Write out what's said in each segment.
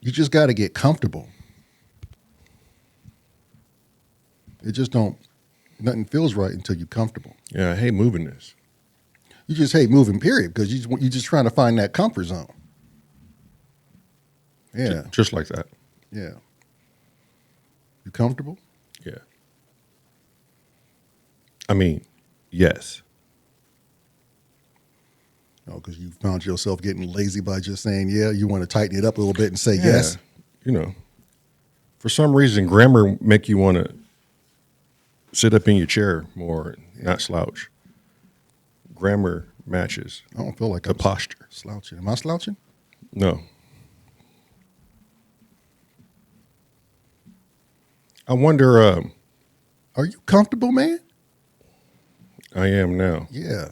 You just got to get comfortable. It just nothing feels right until you're comfortable. Yeah, I hate moving this. You just hate moving, period, because you're just trying to find that comfort zone. Yeah. Just like that. Yeah. You comfortable? Yeah. I mean, yes. Oh, because you found yourself getting lazy by just saying, yeah, you want to tighten it up a little bit and say Yeah. yes. You know, for some reason, grammar make you want to sit up in your chair more, not slouch. Grammar matches I don't feel like the I'm posture. slouching. Am I slouching? No. I wonder, Are you comfortable, man? I am now, Yeah.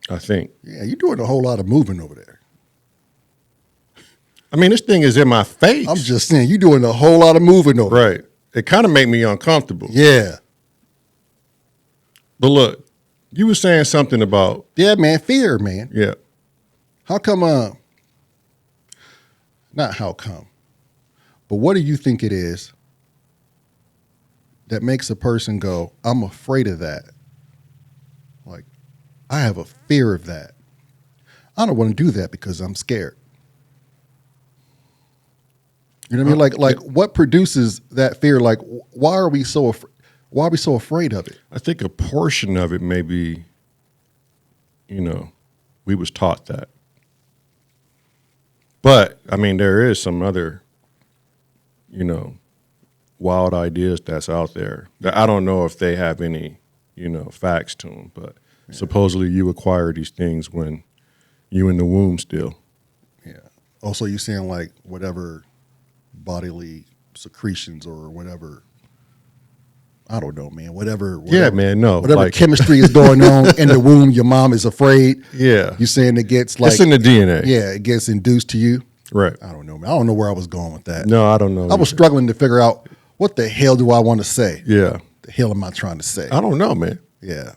I think. Yeah, you're doing a whole lot of moving over there. I mean, this thing is in my face. I'm just saying, you're doing a whole lot of moving over there. Right. It kind of made me uncomfortable. Yeah. But look, you were saying something about, Yeah, man, fear, man. yeah, How come, not how come, but what do you think it is that makes a person go, I'm afraid of that? Like, I have a fear of that. I don't want to do that because I'm scared. You know what I mean? Like what produces that fear? Like, why are we so afraid of it? I think a portion of it may be, you know, we was taught that. But, I mean, there is some other, you know, wild ideas that's out there that I don't know if they have any, you know, facts to them. But supposedly you acquire these things when you in the womb still. Yeah. Also, you saying like whatever bodily secretions or whatever, I don't know, man. Whatever Yeah, man, no. Whatever like, chemistry is going on in the womb, your mom is afraid. Yeah. You saying it gets like it's in the DNA. Yeah, it gets induced to you. Right. I don't know, man. I don't know where I was going with that. No, I don't know. I was struggling to figure out what the hell do I want to say? Yeah. The hell am I trying to say? I don't know, man. Yeah.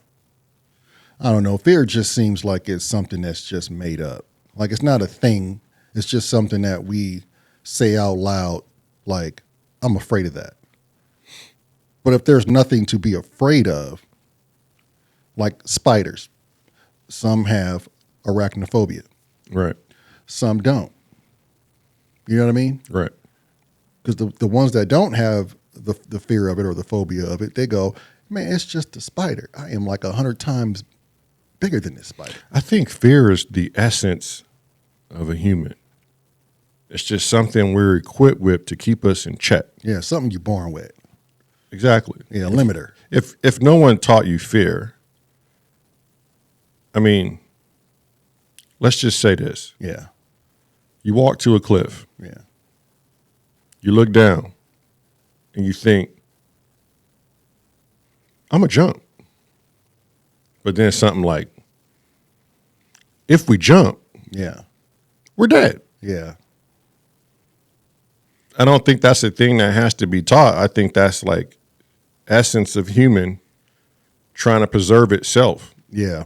I don't know. Fear just seems like it's something that's just made up. Like it's not a thing. It's just something that we say out loud, like, I'm afraid of that. But if there's nothing to be afraid of, like spiders, some have arachnophobia. Right. Some don't. You know what I mean? Right. Because the ones that don't have the fear of it or the phobia of it, they go, man, it's just a spider. I am like 100 times bigger than this spider. I think fear is the essence of a human. It's just something we're equipped with to keep us in check. Yeah, something you're born with. Exactly. Yeah, limiter. If no one taught you fear, I mean, let's just say this. Yeah. You walk to a cliff. Yeah. You look down and you think, I'm going to jump. But then something like, if we jump, Yeah. we're dead. Yeah. I don't think that's a thing that has to be taught. I think that's like essence of human trying to preserve itself. Yeah.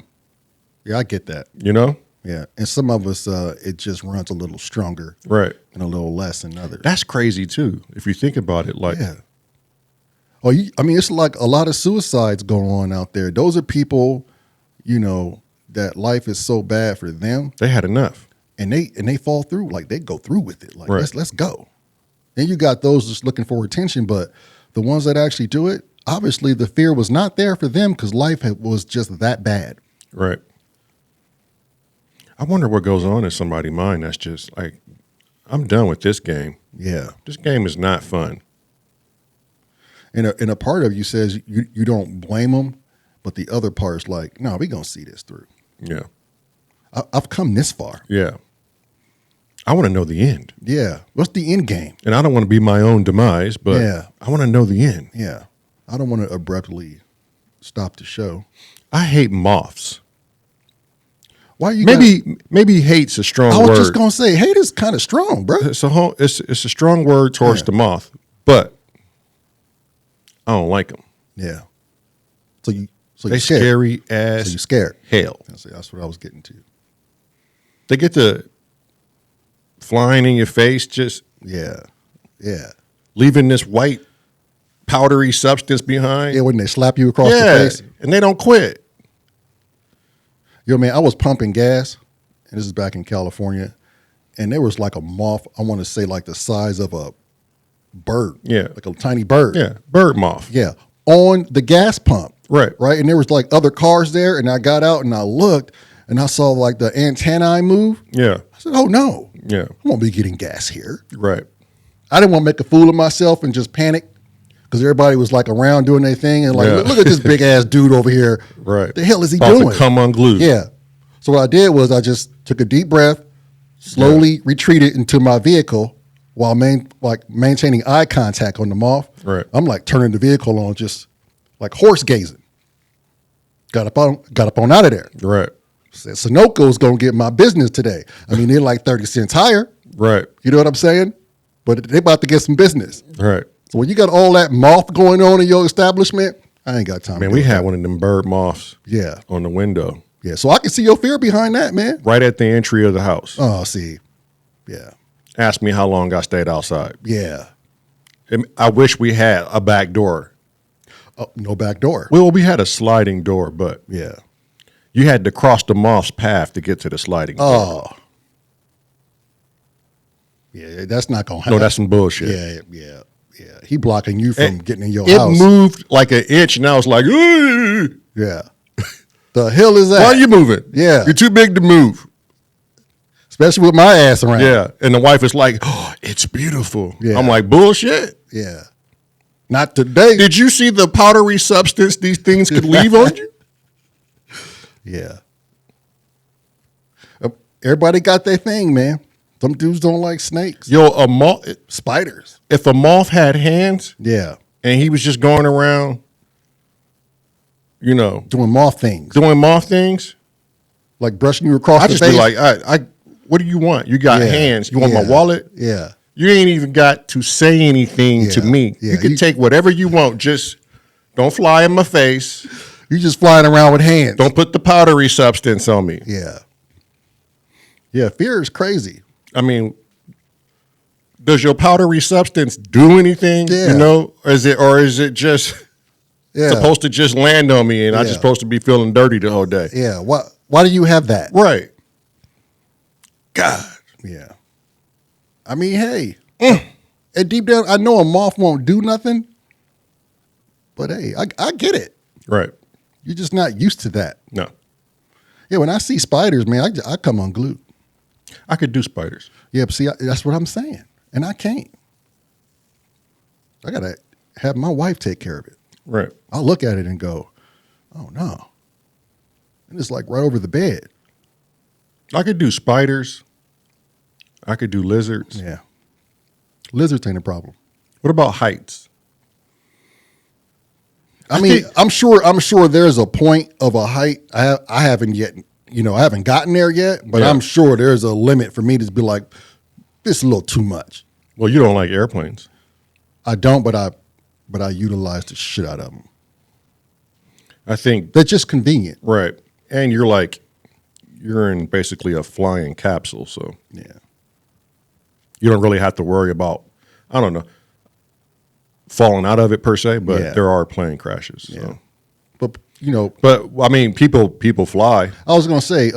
Yeah, I get that. You know? Yeah. And some of us, it just runs a little stronger. Right. And a little less than others. That's crazy too. If you think about it, like, yeah. Oh, I mean, it's like a lot of suicides going on out there. Those are people, you know, that life is so bad for them. they had enough. And they fall through, like they go through with it. Like, Right. let's go. Then you got those just looking for attention, but the ones that actually do it, obviously the fear was not there for them because life was just that bad. Right. I wonder what goes on in somebody's mind that's just like, I'm done with this game. Yeah. This game is not fun. And a part of you says you don't blame them, but the other part's like, no, we gonna see this through. Yeah. I've come this far. Yeah. I want to know the end. Yeah. What's the end game? And I don't want to be my own demise, but Yeah. I want to know the end. Yeah. I don't want to abruptly stop the show. I hate moths. Why you Maybe hate's a strong I word. was just gonna say hate is kind of strong, bro. It's a strong word towards Yeah. the moth, but I don't like them. Yeah. So They you're scared. scary So as you're scared. hell. That's what I was getting to. They get to flying in your face, just Yeah. Yeah. leaving this white powdery substance behind. Yeah, when they slap you across the face. And they don't quit. Yo, man, I was pumping gas, and this is back in California, and there was like a moth, I want to say like the size of a bird. Yeah. Like a tiny bird. Yeah, bird moth. Yeah. On the gas pump. Right. Right. And there was like other cars there, and I got out and I looked, and I saw like the antennae move. Yeah, I said, oh, no. yeah, I won't be getting gas here. right. I didn't want to make a fool of myself and just panic because everybody was like around doing their thing and like, Yeah. look at this big ass dude over here. Right. The hell is he About doing? to come unglued. Yeah. So what I did was I just took a deep breath, slowly retreated into my vehicle while maintaining eye contact on the moth. Right. I'm like turning the vehicle on, just like horse gazing. Got up on out of there. Right. Said Sunoco's gonna get my business today. I mean, they're like 30 cents higher. Right. You know what I'm saying? But they about to get some business. Right. So when you got all that moth going on in your establishment, I ain't got time. Man, to we do had that. one of them bird moths. Yeah. On the window, Yeah. So I can see your fear behind that, man. right at the entry of the house. Oh, see. Yeah. Asked me how long I stayed outside. Yeah. I wish we had a back door. Oh, no back door. Well, we had a sliding door, but Yeah. you had to cross the moth's path to get to the sliding door. Oh. Yeah, that's not gonna happen. No, that's some bullshit. Yeah. He blocking you from getting in your It house. moved like an inch, and I was like, "Ooh, Yeah. The hell is that? why are you moving? Yeah. You're too big to move." Especially with my ass around. Yeah. And the wife is like, "Oh, it's beautiful." Yeah. I'm like, "Bullshit. Yeah. Not today. Did you see the powdery substance these things could leave on you?" Yeah. Everybody got their thing, man. Some dudes don't like snakes. Yo, a moth. Spiders. If a moth had hands Yeah. and he was just going around, you know, Doing moth things. doing moth things, Like brushing you across I the just face. be like, I, what do you want? You got Yeah. hands. You want my Yeah. wallet? Yeah. You ain't even got to say anything to Yeah. me. Yeah. You can take whatever you want. Just don't fly in my face. You just flying around with hands. Don't put the powdery substance on me. Yeah. Yeah. Fear is crazy. I mean, does your powdery substance do anything? Yeah. You know, or is it just Yeah. supposed to just land on me and I Yeah. just supposed to be feeling dirty the whole day? Yeah. Why do you have that? Right. God. Yeah. I mean, hey. And deep down, I know a moth won't do nothing. But hey, I get it. Right. You're just not used to that. No. Yeah, when I see spiders, man, I come unglued. I could do spiders. Yeah, but see, that's what I'm saying. And I can't. I got to have my wife take care of it. Right. I'll look at it and go, oh, no. And it's like right over the bed. I could do spiders. I could do lizards. Yeah. Lizards ain't a problem. What about heights? I mean, I'm sure there's a point of a height. I haven't yet, I haven't gotten there yet, but Yeah. I'm sure there's a limit for me to be like, this is a little too much. Well, you don't like airplanes. I don't, but I utilize the shit out of them. I think, They're just convenient. right. And you're in basically a flying capsule, so Yeah. you don't really have to worry about, I don't know, falling out of it per se, but Yeah. there are plane crashes. Yeah. So. But, But I mean, people fly. I was going to say,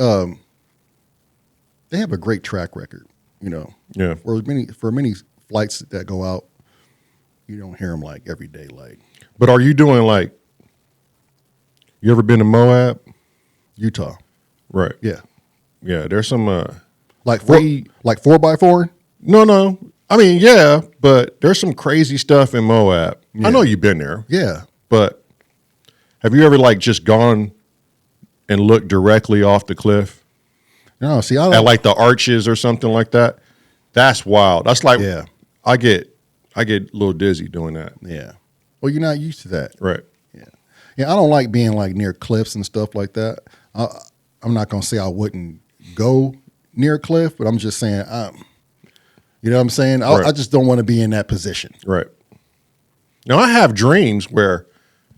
they have a great track record, Yeah. For many flights that go out, you don't hear them like every day. Like But are you doing like, you ever been to Moab? Utah. Right. Yeah. Yeah. There's some, Like Free- 4x4. no. I mean, yeah, but there's some crazy stuff in Moab. I know you've been there, Yeah. but have you ever like just gone and looked directly off the cliff No, see, I at don't like the arches or something like that? That's wild. That's like, Yeah. I get a little dizzy doing that. Yeah. Well, you're not used to that. Right. Yeah, I don't like being like near cliffs and stuff like that. I'm not gonna say I wouldn't go near a cliff, but I'm just saying, you know what I'm saying? Right. I just don't want to be in that position. Right. Now I have dreams where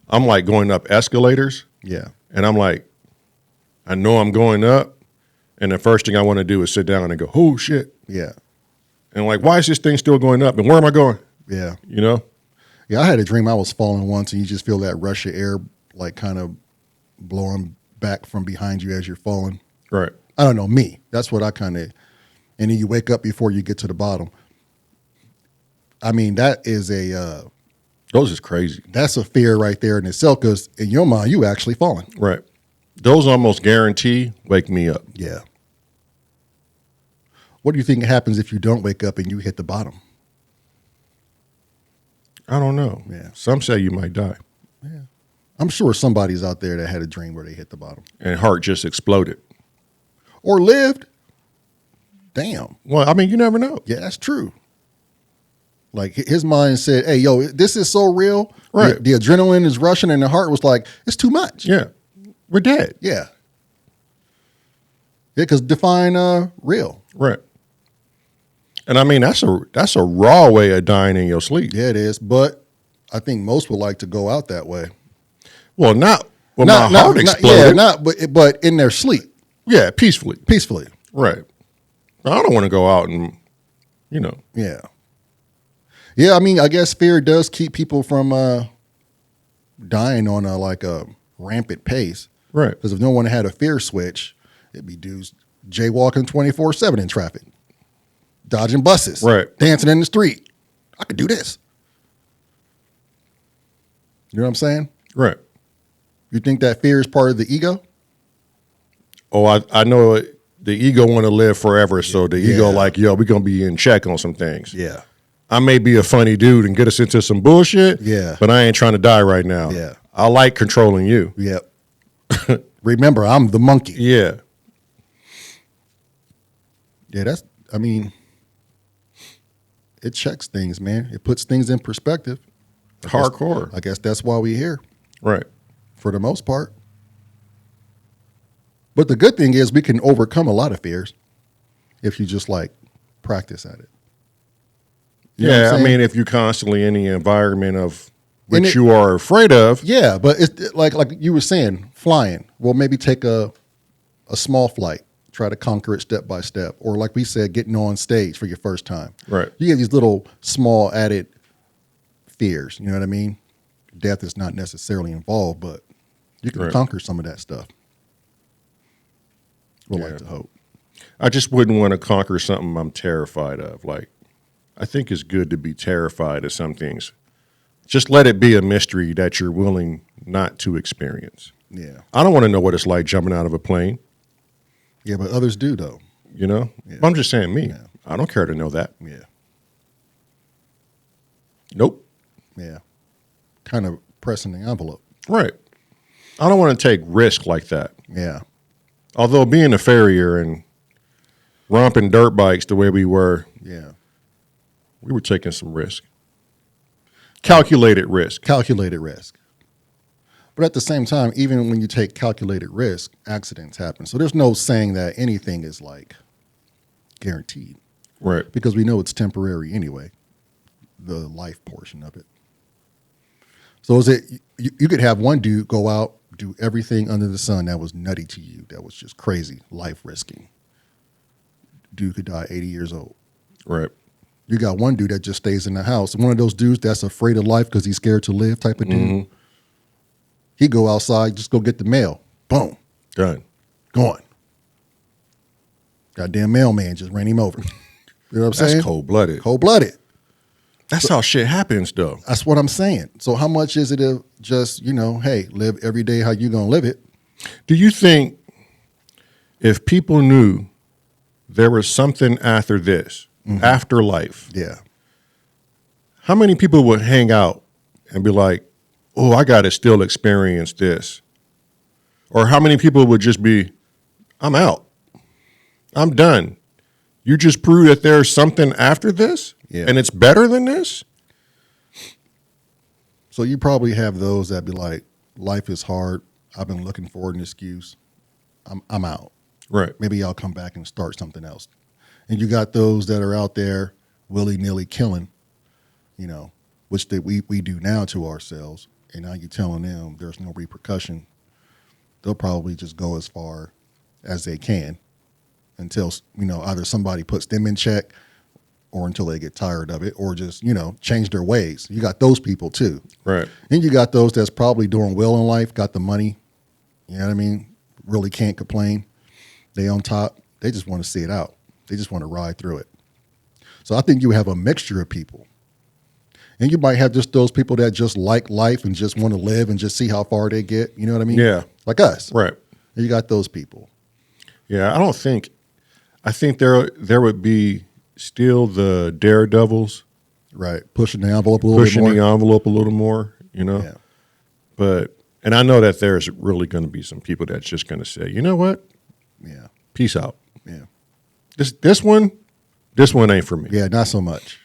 I'm like going up escalators Yeah, and I'm like, I know I'm going up, and the first thing I want to do is sit down and go, oh shit. yeah, And like, why is this thing still going up? And where am I going? Yeah. You know? Yeah, I had a dream I was falling once, and you just feel that rush of air, like kind of blowing back from behind you as you're falling. Right. I don't know, me. That's what I kind of, and then you wake up before you get to the bottom. I mean, that is Those is crazy. that's a fear right there in itself, because in your mind, you actually falling. Right. Those almost guarantee wake me up. Yeah. What do you think happens if you don't wake up and you hit the bottom? I don't know. Yeah. Some say you might die. Yeah. I'm sure somebody's out there that had a dream where they hit the bottom. And heart just exploded. Or lived. Damn. Well, I mean, you never know. Yeah, that's true. Like his mind said, hey, yo, this is so real. Right. The adrenaline is rushing and the heart was like, it's too much. Yeah. We're dead. Yeah. Yeah, because define real. Right. And I mean, that's a raw way of dying in your sleep. Yeah, it is. But I think most would like to go out that way. Well, not when my heart exploded. But in their sleep. Yeah, peacefully. Peacefully. Right. I don't want to go out and, you know. Yeah. Yeah, I mean, I guess fear does keep people from dying on a rampant pace. Right. Because if no one had a fear switch, it'd be dudes jaywalking 24/7 in traffic, dodging buses, right, dancing in the street. I could do this. You know what I'm saying? Right. You think that fear is part of the ego? Oh, I know it, the ego want to live forever, so the ego like, yo, we're going to be in check on some things. Yeah. I may be a funny dude and get us into some bullshit, but I ain't trying to die right now. Yeah. I like controlling you. Yep. Remember, I'm the monkey. Yeah. Yeah, it checks things, man. It puts things in perspective. Hardcore. I guess that's why we're here. Right. For the most part. But the good thing is we can overcome a lot of fears if you just practice at it. You know I mean, if you're constantly in the environment of which you are afraid of. Yeah, but it's like you were saying, flying. Well, maybe take a small flight, try to conquer it step by step. Or like we said, getting on stage for your first time. Right. You get these little small added fears, you know what I mean? Death is not necessarily involved, but you can conquer some of that stuff. We'd like to hope. I just wouldn't want to conquer something I'm terrified of. Like, I think it's good to be terrified of some things. Just let it be a mystery that you're willing not to experience. Yeah. I don't want to know what it's like jumping out of a plane. Yeah, but others do, though. You know? Yeah. I'm just saying me. Yeah. I don't care to know that. Yeah. Nope. Yeah. Kind of pressing the envelope. Right. I don't want to take risk like that. Yeah. Although being a farrier and romping dirt bikes the way we were, we were taking some risk. Calculated risk. Calculated risk. But at the same time, even when you take calculated risk, accidents happen. So there's no saying that anything is guaranteed. Right. Because we know it's temporary anyway, the life portion of it. So is it, you could have one dude go out, do everything under the sun that was nutty to you, that was just crazy, life risking. Dude could die 80 years old. Right. You got one dude that just stays in the house. One of those dudes that's afraid of life because he's scared to live type of dude. Mm-hmm. He go outside, just go get the mail. Boom. Done. Gone. Goddamn mailman just ran him over. You know what I'm saying? That's cold-blooded. Cold-blooded. That's how shit happens, though. That's what I'm saying. So how much is it to just, hey, live every day how you going to live it? Do you think if people knew there was something after this, afterlife, how many people would hang out and be like, oh, I got to still experience this? Or how many people would just be, I'm out. I'm done. You just prove that there's something after this and it's better than this? So you probably have those that be like, life is hard. I've been looking for an excuse. I'm out. Right. Maybe I'll come back and start something else. And you got those that are out there willy-nilly killing, which we do now to ourselves. And now you're telling them there's no repercussion. They'll probably just go as far as they can until, either somebody puts them in check or until they get tired of it, or just, change their ways. You got those people too. Right. And you got those that's probably doing well in life, got the money, you know what I mean? Really can't complain. They on top. They just want to see it out. They just want to ride through it. So I think you have a mixture of people. And you might have just those people that just like life and just want to live and just see how far they get. You know what I mean? Yeah. Like us. Right. And you got those people. Yeah, I think there would be still the daredevils. Right. Pushing the envelope a little bit more. Pushing the envelope a little more, Yeah. But, and I know that there's really going to be some people that's just going to say, you know what? Yeah. Peace out. Yeah. This one ain't for me. Yeah, not so much.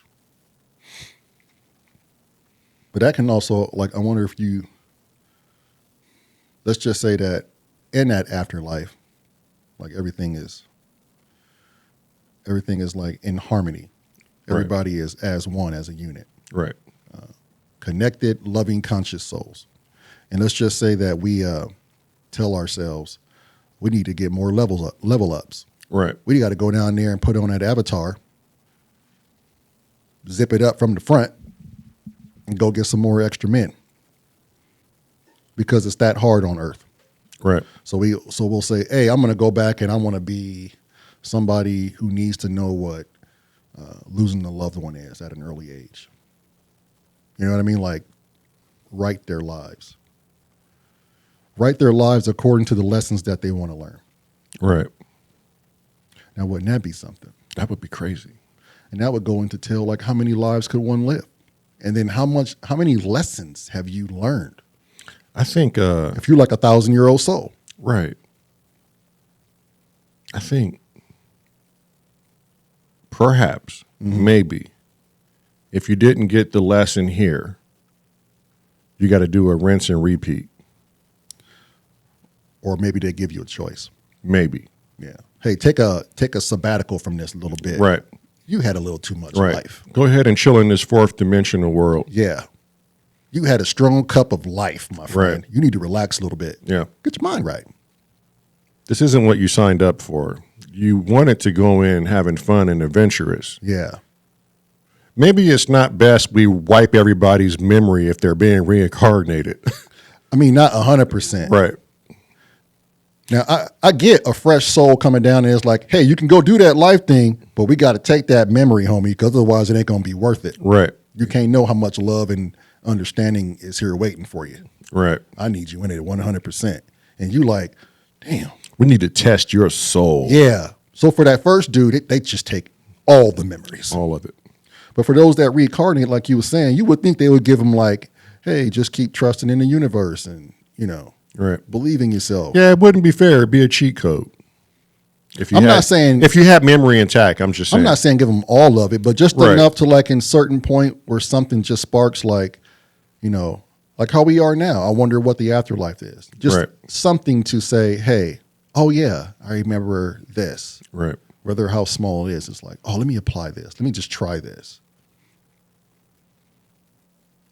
But that can also, like, I wonder if let's just say that in that afterlife, like everything is like in harmony. Everybody is as one, as a unit. Right. Connected, loving, conscious souls. And let's just say that we tell ourselves we need to get more level ups. Right. We got to go down there and put on that avatar, zip it up from the front, and go get some more extra men. Because it's that hard on Earth. Right. So we'll say, hey, I'm going to go back and I want to be somebody who needs to know what losing a loved one is at an early age. You know what I mean? Like, write their lives. Write their lives according to the lessons that they want to learn. Right. Now, wouldn't that be something? That would be crazy. And that would go into tell, like, how many lives could one live? And then how many lessons have you learned? I think if you're like 1,000-year-old soul. Right. I think perhaps, maybe, if you didn't get the lesson here, you got to do a rinse and repeat. Or maybe they give you a choice. Maybe. Yeah. Hey, take a sabbatical from this a little bit. Right. You had a little too much Right. life. Go ahead and chill in this fourth dimensional world. Yeah. You had a strong cup of life, my friend. Right. You need to relax a little bit. Yeah. Get your mind right. This isn't what you signed up for. You wanted to go in having fun and adventurous. Yeah. Maybe it's not best we wipe everybody's memory if they're being reincarnated. I mean, not 100%. Right. Now, I get a fresh soul coming down and it's like, hey, you can go do that life thing, but we got to take that memory, homie, because otherwise it ain't going to be worth it. Right. You can't know how much love and understanding is here waiting for you. Right. I need you in it 100%. And you like, damn. We need to test your soul. Yeah. So for that first dude, they just take all the memories. All of it. But for those that reincarnate, like you were saying, you would think they would give them like, hey, just keep trusting in the universe and, Right. believe in yourself. Yeah, it wouldn't be fair. It'd be a cheat code. If you not saying if you have memory intact, I'm just saying. I'm not saying give them all of it, but just Right. enough to like in certain point where something just sparks like, like how we are now. I wonder what the afterlife is. Just Right. something to say, hey, oh yeah, I remember this. Right. Whether how small it is, it's like, oh, let me apply this. Let me just try this.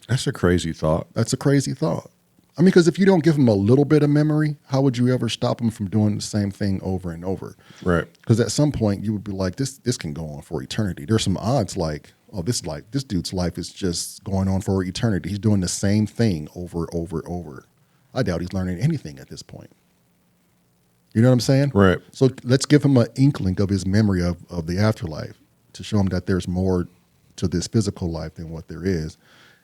That's a crazy thought. That's a crazy thought. I mean, because if you don't give them a little bit of memory, how would you ever stop them from doing the same thing over and over? Right. Because at some point you would be like, this can go on for eternity. There's some odds like, oh, this dude's life is just going on for eternity. He's doing the same thing over. I doubt he's learning anything at this point. You know what I'm saying? Right. So let's give him an inkling of his memory of the afterlife to show him that there's more to this physical life than what there is.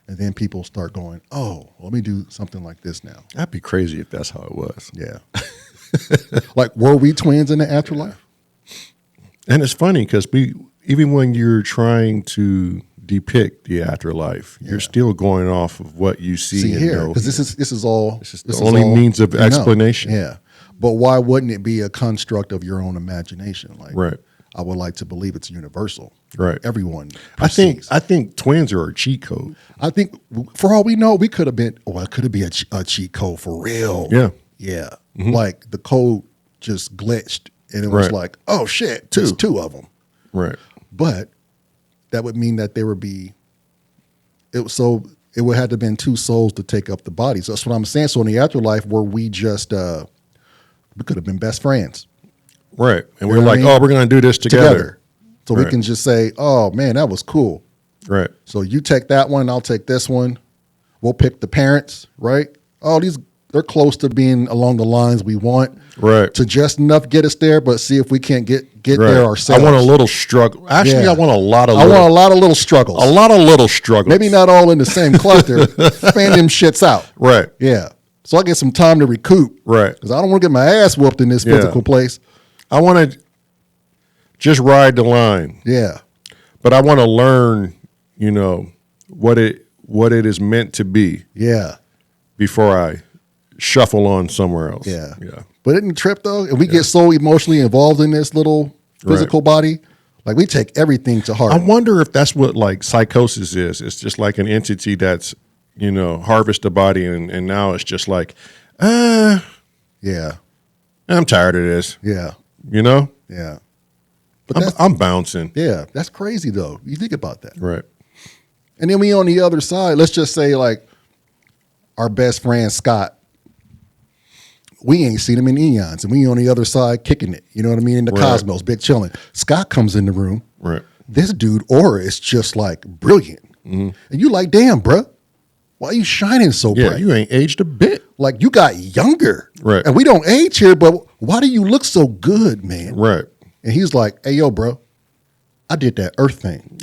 And then people start going, oh, let me do something like this now. That'd be crazy if that's how it was. Yeah. Like, were we twins in the afterlife? And it's funny because even when you're trying to depict the afterlife, you're still going off of what you see and here, know. because this is all the only means of explanation. Yeah. But why wouldn't it be a construct of your own imagination? Like, Right. I would like to believe it's universal. Right. Everyone. I think twins are a cheat code. I think for all we know, we could have been, it could have been a cheat code for real. Yeah. Yeah. Like the code just glitched and it was Right. like, oh shit, there's two of them. Right. But that would mean that there would be, it would have to have been two souls to take up the body. So that's what I'm saying. So in the afterlife, where we just, we could have been best friends. Right. And You we're know what like, I mean? oh, we're going to do this together. So we can just say, oh, man, that was cool. Right. So you take that one, I'll take this one. We'll pick the parents, right? Oh, they're close to being along the lines we want. Right. To just enough get us there, but see if we can't get there ourselves. I want a little struggle. Actually, I want a lot of little struggles. A lot of little struggles. Maybe not all in the same cluster. Fan them shits out. Right. Yeah. So I get some time to recoup. Right. Because I don't want to get my ass whooped in this physical place. I want to just ride the line. Yeah. But I want to learn, what it is meant to be. Yeah. Before I shuffle on somewhere else. Yeah. Yeah. But isn't it trip though? And we get so emotionally involved in this little physical body. Like we take everything to heart. I wonder if that's what like psychosis is. It's just like an entity that's, harvest the body and now it's just like, yeah. I'm tired of this. Yeah. Yeah. But I'm bouncing. Yeah. That's crazy though. You think about that. Right. And then we on the other side, let's just say like our best friend, Scott, we ain't seen him in eons, and we on the other side kicking it. You know what I mean? In the cosmos, big chilling. Scott comes in the room. Right. This dude aura is just like brilliant. Mm-hmm. And you like, damn, bruh, why are you shining so bright? You ain't aged a bit. Like you got younger. Right. And we don't age here, but why do you look so good, man? Right. And he's like, hey, yo, bro, I did that earth thing.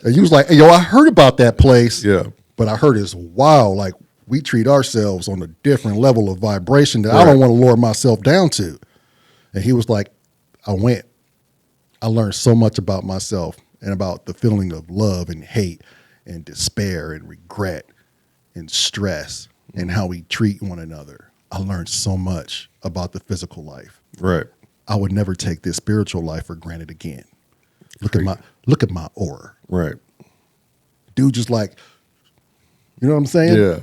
And you was like, hey, yo, I heard about that place. Yeah. But I heard it's wild. Like, we treat ourselves on a different level of vibration that I don't want to lower myself down to. And he was like, I learned so much about myself and about the feeling of love and hate and despair and regret and stress and how we treat one another. I learned so much about the physical life. Right. I would never take this spiritual life for granted again. Look at my aura. Right. Dude just like, you know what I'm saying? Yeah.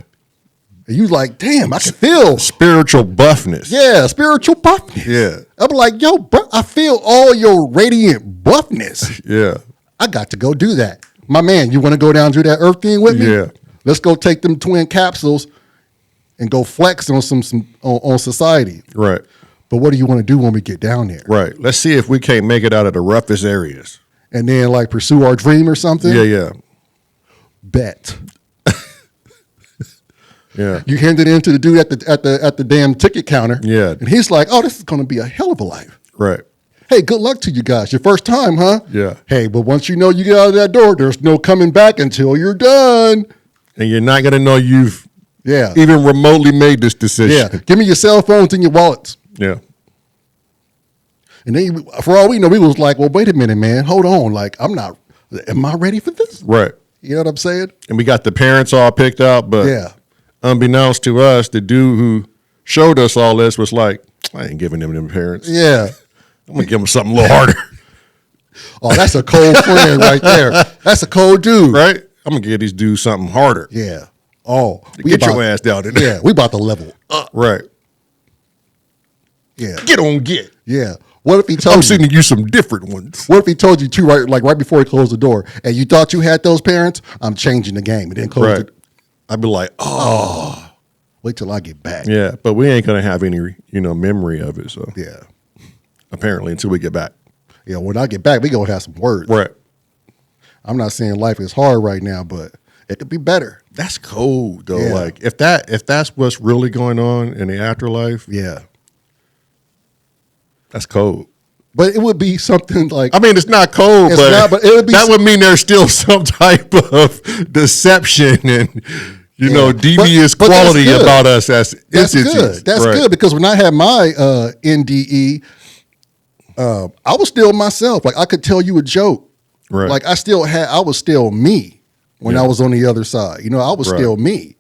And you like, damn, I can feel. Spiritual buffness. Yeah, spiritual buffness. Yeah. I'm like, yo, bro, I feel all your radiant buffness. Yeah. I got to go do that. My man, you want to go down to that earth thing with me? Yeah. Let's go take them twin capsules and go flex on on society. Right. But what do you want to do when we get down there? Right. Let's see if we can't make it out of the roughest areas. And then like pursue our dream or something? Yeah. Bet. Yeah. You hand it in to the dude at the damn ticket counter. Yeah. And he's like, oh, this is going to be a hell of a life. Right. Hey, good luck to you guys. Your first time, huh? Yeah. Hey, but once you know you get out of that door, there's no coming back until you're done. And you're not going to know you've Yeah. even remotely made this decision. Yeah. Give me your cell phones and your wallets. Yeah. And then for all we know, we was like, well, wait a minute, man. Hold on. Like, am I ready for this? Right. You know what I'm saying? And we got the parents all picked out, but Yeah. unbeknownst to us, the dude who showed us all this was like, I ain't giving them parents. Yeah. I'm going to give them something a little harder. Oh, that's a cold friend right there. That's a cold dude. Right? I'm going to give these dudes something harder. Yeah. Oh. Get your ass down there. Yeah. We about to level up. Right. Yeah. Get on get. Yeah. What if he told I'm you? sending you some different ones. What if he told you too, right before he closed the door, and you thought you had those parents? I'm changing the game. And then close it. I'd be like, oh. Wait till I get back. Yeah, but we ain't going to have any, memory of it. So Yeah. apparently until we get back. Yeah. When I get back, we going to have some words. Right. I'm not saying life is hard right now, but it could be better. That's cold though. Yeah. Like if that's what's really going on in the afterlife, Yeah. that's cold. But it would be something like, I mean, it's not cold, It's not, but it would be that would mean there's still some type of deception and devious but that's quality good. about us as that's entities. good. That's Right. good because when I had my NDE, I was still myself. Like I could tell you a joke. Right. Like I was still me when I was on the other side. I was Right. still me.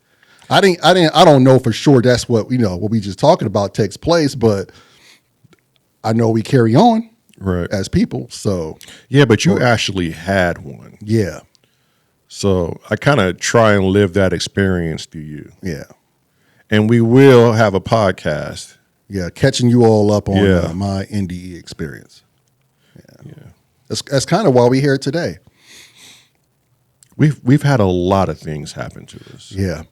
I don't know for sure that's what we just talking about takes place, but I know we carry on Right. as people. So Yeah, but you actually had one. yeah. So I kind of try and live that experience through you. Yeah. And we will have a podcast. Yeah. Catching you all up on Yeah. my NDE experience. Yeah. That's kind of why we're here today. We've had a lot of things happen to us. Yeah.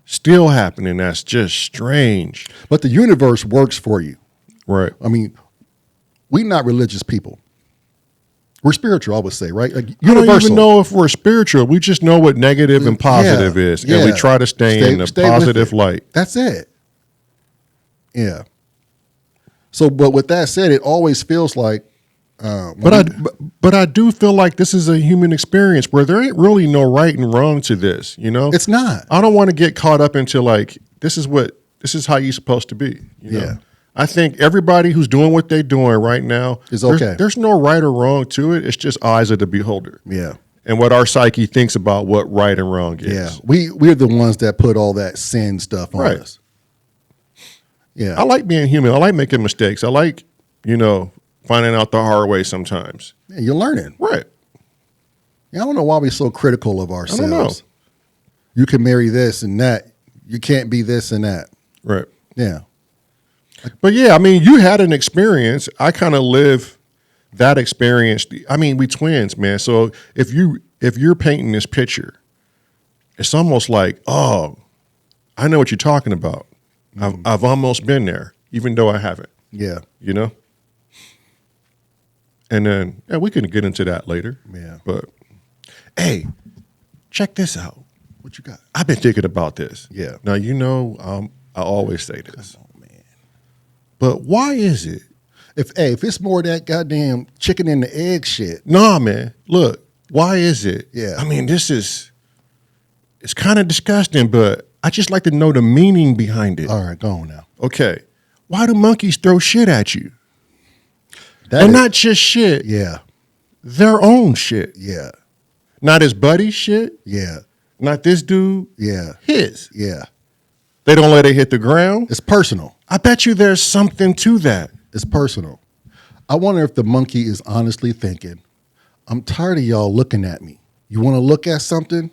Still happening. That's just strange. But the universe works for you. Right. I mean, we're not religious people. We're spiritual, I would say, right? Like I don't even know if we're spiritual. We just know what negative and positive is, and we try to stay in the positive light. That's it. Yeah. So, but with that said, it always feels like. But I do feel like this is a human experience where there ain't really no right and wrong to this. You know, it's not. I don't want to get caught up into like this is how you're supposed to be. You know? I think everybody who's doing what they're doing right now is okay. There's no right or wrong to it. It's just eyes of the beholder. Yeah. And what our psyche thinks about what right and wrong is. Yeah. We're the ones that put all that sin stuff on us. Yeah. I like being human. I like making mistakes. I like, finding out the hard way sometimes. Yeah, you're learning. Right. Yeah, I don't know why we're so critical of ourselves. I don't know. You can marry this and that. You can't be this and that. Right. Yeah. But yeah, I mean, you had an experience. I kind of live that experience. I mean, we twins, man. So if you're painting this picture, it's almost like, oh, I know what you're talking about. Mm-hmm. I've almost been there, even though I haven't. Yeah. And then we can get into that later. Yeah. But hey, check this out. What you got? I've been thinking about this. Yeah. Now I always say this. Oh man. But why is it? If it's more of that goddamn chicken and the egg shit. Nah, man. Look, why is it? Yeah. I mean, it's kind of disgusting, but I just like to know the meaning behind it. All right, go on now. Okay. Why do monkeys throw shit at you? Not just shit. Yeah. Their own shit. Yeah. Not his buddy's shit. Yeah. Not this dude. Yeah. His. Yeah. They don't let it hit the ground. It's personal. I bet you there's something to that. It's personal. I wonder if the monkey is honestly thinking, I'm tired of y'all looking at me. You want to look at something?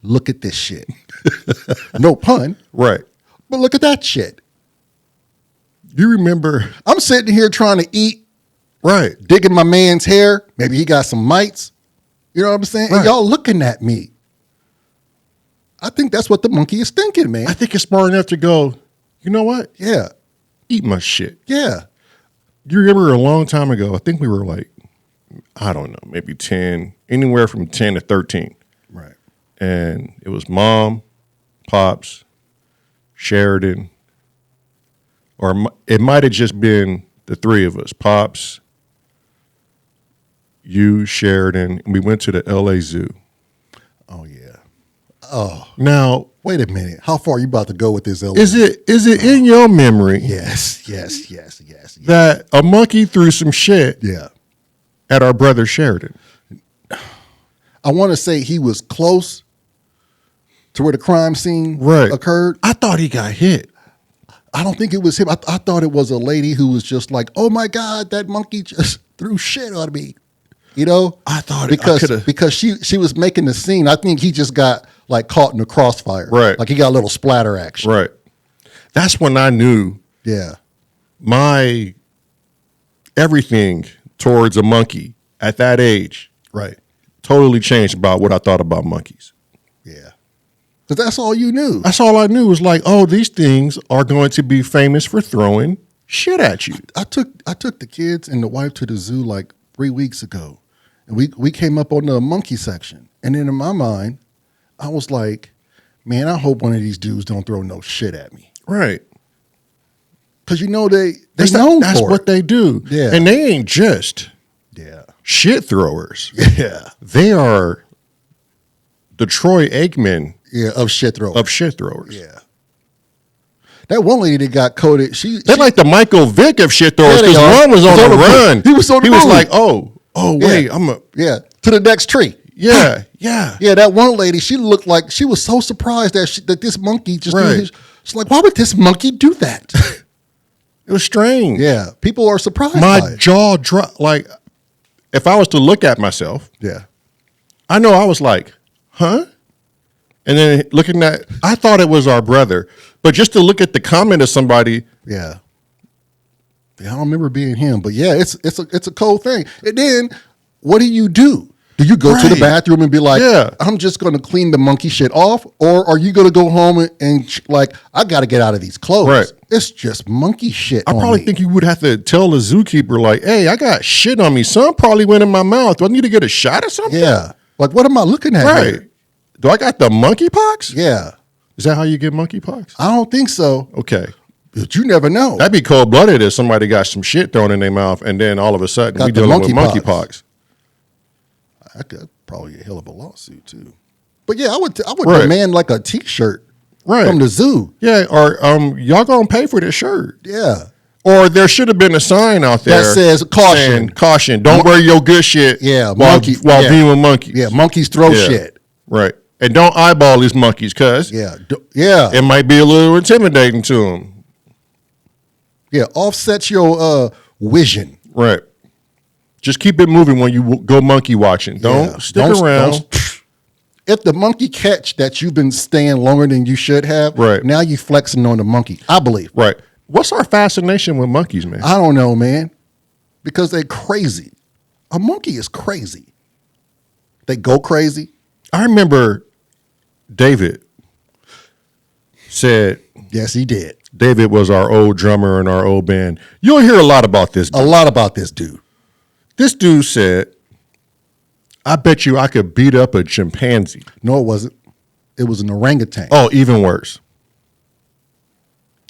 Look at this shit. No pun. Right. But look at that shit. You remember? I'm sitting here trying to eat. Right. Digging my man's hair. Maybe he got some mites. You know what I'm saying? Right. And y'all looking at me. I think that's what the monkey is thinking, man. I think it's smart enough to go, you know what? Yeah. Eat my shit. Yeah. You remember a long time ago, I think we were like, I don't know, maybe 10, anywhere from 10 to 13. Right. And it was Mom, Pops, Sheridan, or it might have just been the three of us, Pops, you, Sheridan, and we went to the LA Zoo. Oh, yeah. Oh. Now, wait a minute. How far are you about to go with this LA? Is it in your memory? Yes. That a monkey threw some shit at our brother Sheridan. I want to say he was close to where the crime scene occurred. I thought he got hit. I don't think it was him. I thought it was a lady who was just like, oh my God, that monkey just threw shit on me. I thought because she was making the scene. I think he just got like caught in the crossfire. Right. Like he got a little splatter action. Right. That's when I knew my everything towards a monkey at that age totally changed about what I thought about monkeys. Yeah. Because that's all you knew. That's all I knew was like, oh, these things are going to be famous for throwing shit at you. I took the kids and the wife to the zoo like 3 weeks ago. And we came up on the monkey section. And then in my mind, I was like, man, I hope one of these dudes don't throw no shit at me. Right. Because they're known for That's what they do. Yeah. And they ain't just shit throwers. Yeah. They are the Troy Aikman of shit throwers. Yeah. That one lady that got coded, they're like the Michael Vick of shit throwers because one was on the run. He was on the move. He was like, oh, wait, to the next tree. Yeah. That one lady, she looked like she was so surprised that this monkey just she's like, why would this monkey do that? It was strange. Yeah, people are surprised. My jaw dropped. Like, if I was to look at myself, I know I was like, huh? And then looking at, I thought it was our brother, but just to look at the comment of somebody, I don't remember being him, but it's a cold thing. And then what do? Do Do you go to the Right. bathroom and be like, Yeah. I'm just going to clean the monkey shit off? Or are you going to go home and like, I got to get out of these clothes. Right. It's just monkey shit I on probably me. think you would have to tell the zookeeper, like, hey, I got shit on me. Some probably went in my mouth. Do I need to get a shot or something? Yeah. Like, what am I looking at Right. here? Do I got the monkeypox? Yeah. Is that how you get monkeypox? I don't think so. Okay. But you never know. That'd be cold-blooded if somebody got some shit thrown in their mouth and then all of a sudden Got we the dealing with monkeypox. monkeypox. I could probably a hell of a lawsuit too. But yeah, I would Right. demand like a T-shirt Right. from the zoo. Yeah, or y'all gonna pay for this shirt. Yeah. Or there should have been a sign out there That says caution. saying, caution, don't wear your good shit Yeah, while yeah. viewing monkeys. Yeah, monkeys throw Yeah. shit. Right. And don't eyeball these monkeys, cuz Yeah. Yeah. it might be a little intimidating to them. Yeah. Offset your vision. Right. Just keep it moving when you go monkey watching. Don't Yeah. stick around. If the monkey catch that you've been staying longer than you should have, Right. now you flexing on the monkey. I believe. Right. What's our fascination with monkeys, man? I don't know, man. Because they're crazy. A monkey is crazy. They go crazy. I remember David said, Yes, he did. David was our old drummer in our old band. You'll hear a lot about this dude. A lot about this dude. This dude said, I bet you I could beat up a chimpanzee. No, it wasn't. It was an orangutan. Oh, even worse.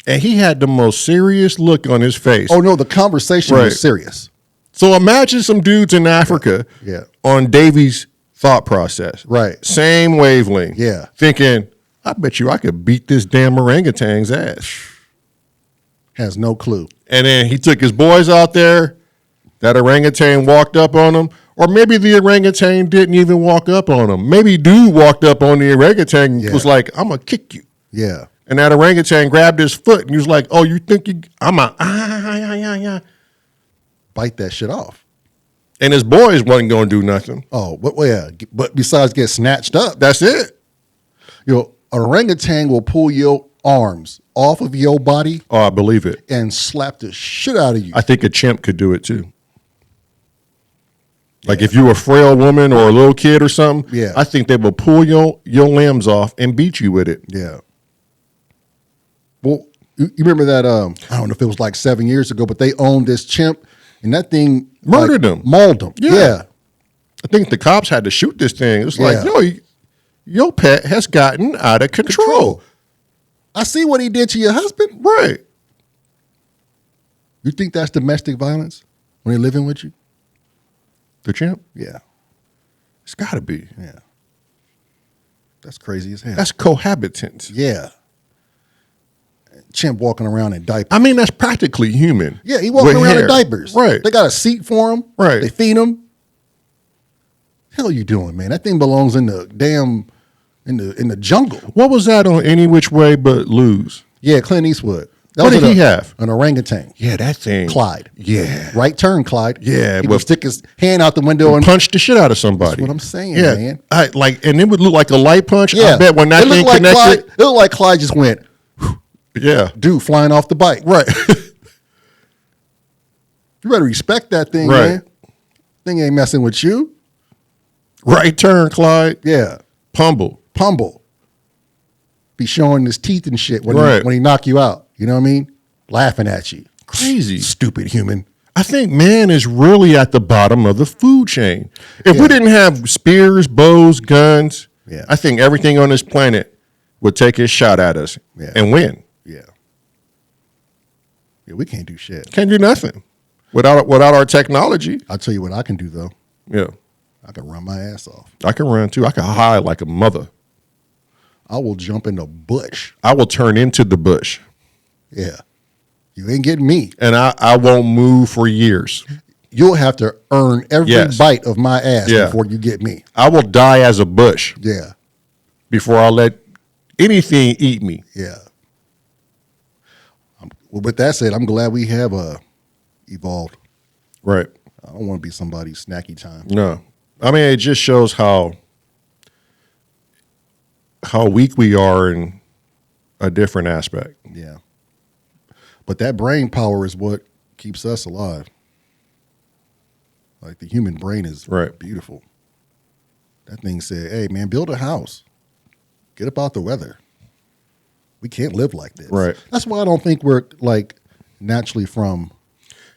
And he had the most serious look on his face. Oh, no, the conversation Right. was serious. So imagine some dudes in Africa Yeah. on Davy's thought process. Right. Same wavelength. Yeah. Thinking, I bet you I could beat this damn orangutan's ass. Has no clue. And then he took his boys out there. That orangutan walked up on him. Or maybe the orangutan didn't even walk up on him. Maybe dude walked up on the orangutan and Yeah. was like, I'm going to kick you. Yeah. And that orangutan grabbed his foot and he was like, oh, you think I'm a. Bite that shit off. And his boys wasn't going to do nothing. Oh, but yeah. But besides get snatched up, That's it. you know, an orangutan will pull your arms off of your body Oh, I believe it. and slap the shit out of you. I think a chimp could do it too. Like if you were a frail woman or a little kid or something, Yeah. I think they will pull your limbs off and beat you with it. Yeah. Well, you remember that? I don't know if it was like 7 years ago, but they owned this chimp, and that thing Murdered him. mauled him. Yeah. Yeah. I think the cops had to shoot this thing. It was like, Yeah. your pet has gotten out of control. I see what he did to your husband. Right. You think that's domestic violence when they're living with you? The chimp? Yeah. It's got to be. Yeah. That's crazy as hell. That's cohabitants. yeah. Chimp walking around in diapers. I mean, that's practically human. Yeah, he walking with around hair. in diapers. Right. They got a seat for him. Right. They feed him. Hell you doing, man? That thing belongs in the damn in the jungle. What was that on Any Which Way But Lose? Yeah, Clint Eastwood. That What was did he have? An orangutan. Yeah, that thing. Clyde. Yeah. Right turn, Clyde. Yeah, He but- would stick his hand out the window and Punch the shit out of somebody. That's what I'm saying, yeah. man. And it would look like a light punch. yeah. I bet when that It looked thing like connected. Clyde, it looked like Clyde just went, Yeah. dude, flying off the bike. Right. You better respect that thing, Right. man. Thing ain't messing with you. Right turn, Clyde. Yeah. Pumble. Be showing his teeth and shit when, Right. when he knock you out. You know what I mean? Laughing at you. Crazy. Stupid human. I think man is really at the bottom of the food chain. If Yeah. we didn't have spears, bows, guns, Yeah. I think everything on this planet would take his shot at us Yeah. and win. Yeah. Yeah, we can't do shit. Can't do nothing without our technology. I'll tell you what I can do, though. Yeah. I can run my ass off. I can run too. I can hide like a mother. I will jump in the bush. I will turn into the bush. Yeah. You ain't getting me. And I won't move for years. You'll have to earn every Yes. bite of my ass Yeah. before you get me. I will die as a bush Yeah. before I let anything eat me. Yeah. Well, with that said, I'm glad we have evolved. Right. I don't want to be somebody's snacky time. No. I mean, it just shows how weak we are in a different aspect. Yeah. But that brain power is what keeps us alive. Like the human brain is Right. beautiful. That thing said, hey, man, build a house. Get up out the weather. We can't live like this. Right. That's why I don't think we're like naturally from.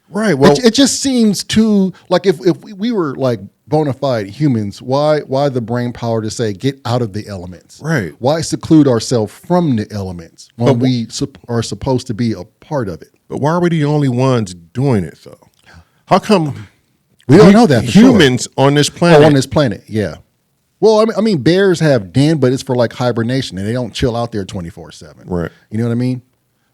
Right. Well, it just seems too like if we were like bona fide humans, why the brain power to say get out of the elements? Right. Why seclude ourselves from the elements when we are supposed to be a part of it? but why are we the only ones doing it though? How come We don't know that for humans on this planet? Oh, on this planet, yeah. Well, I mean, bears have den, but it's for like hibernation, and they don't chill out there 24/7. Right. You know what I mean?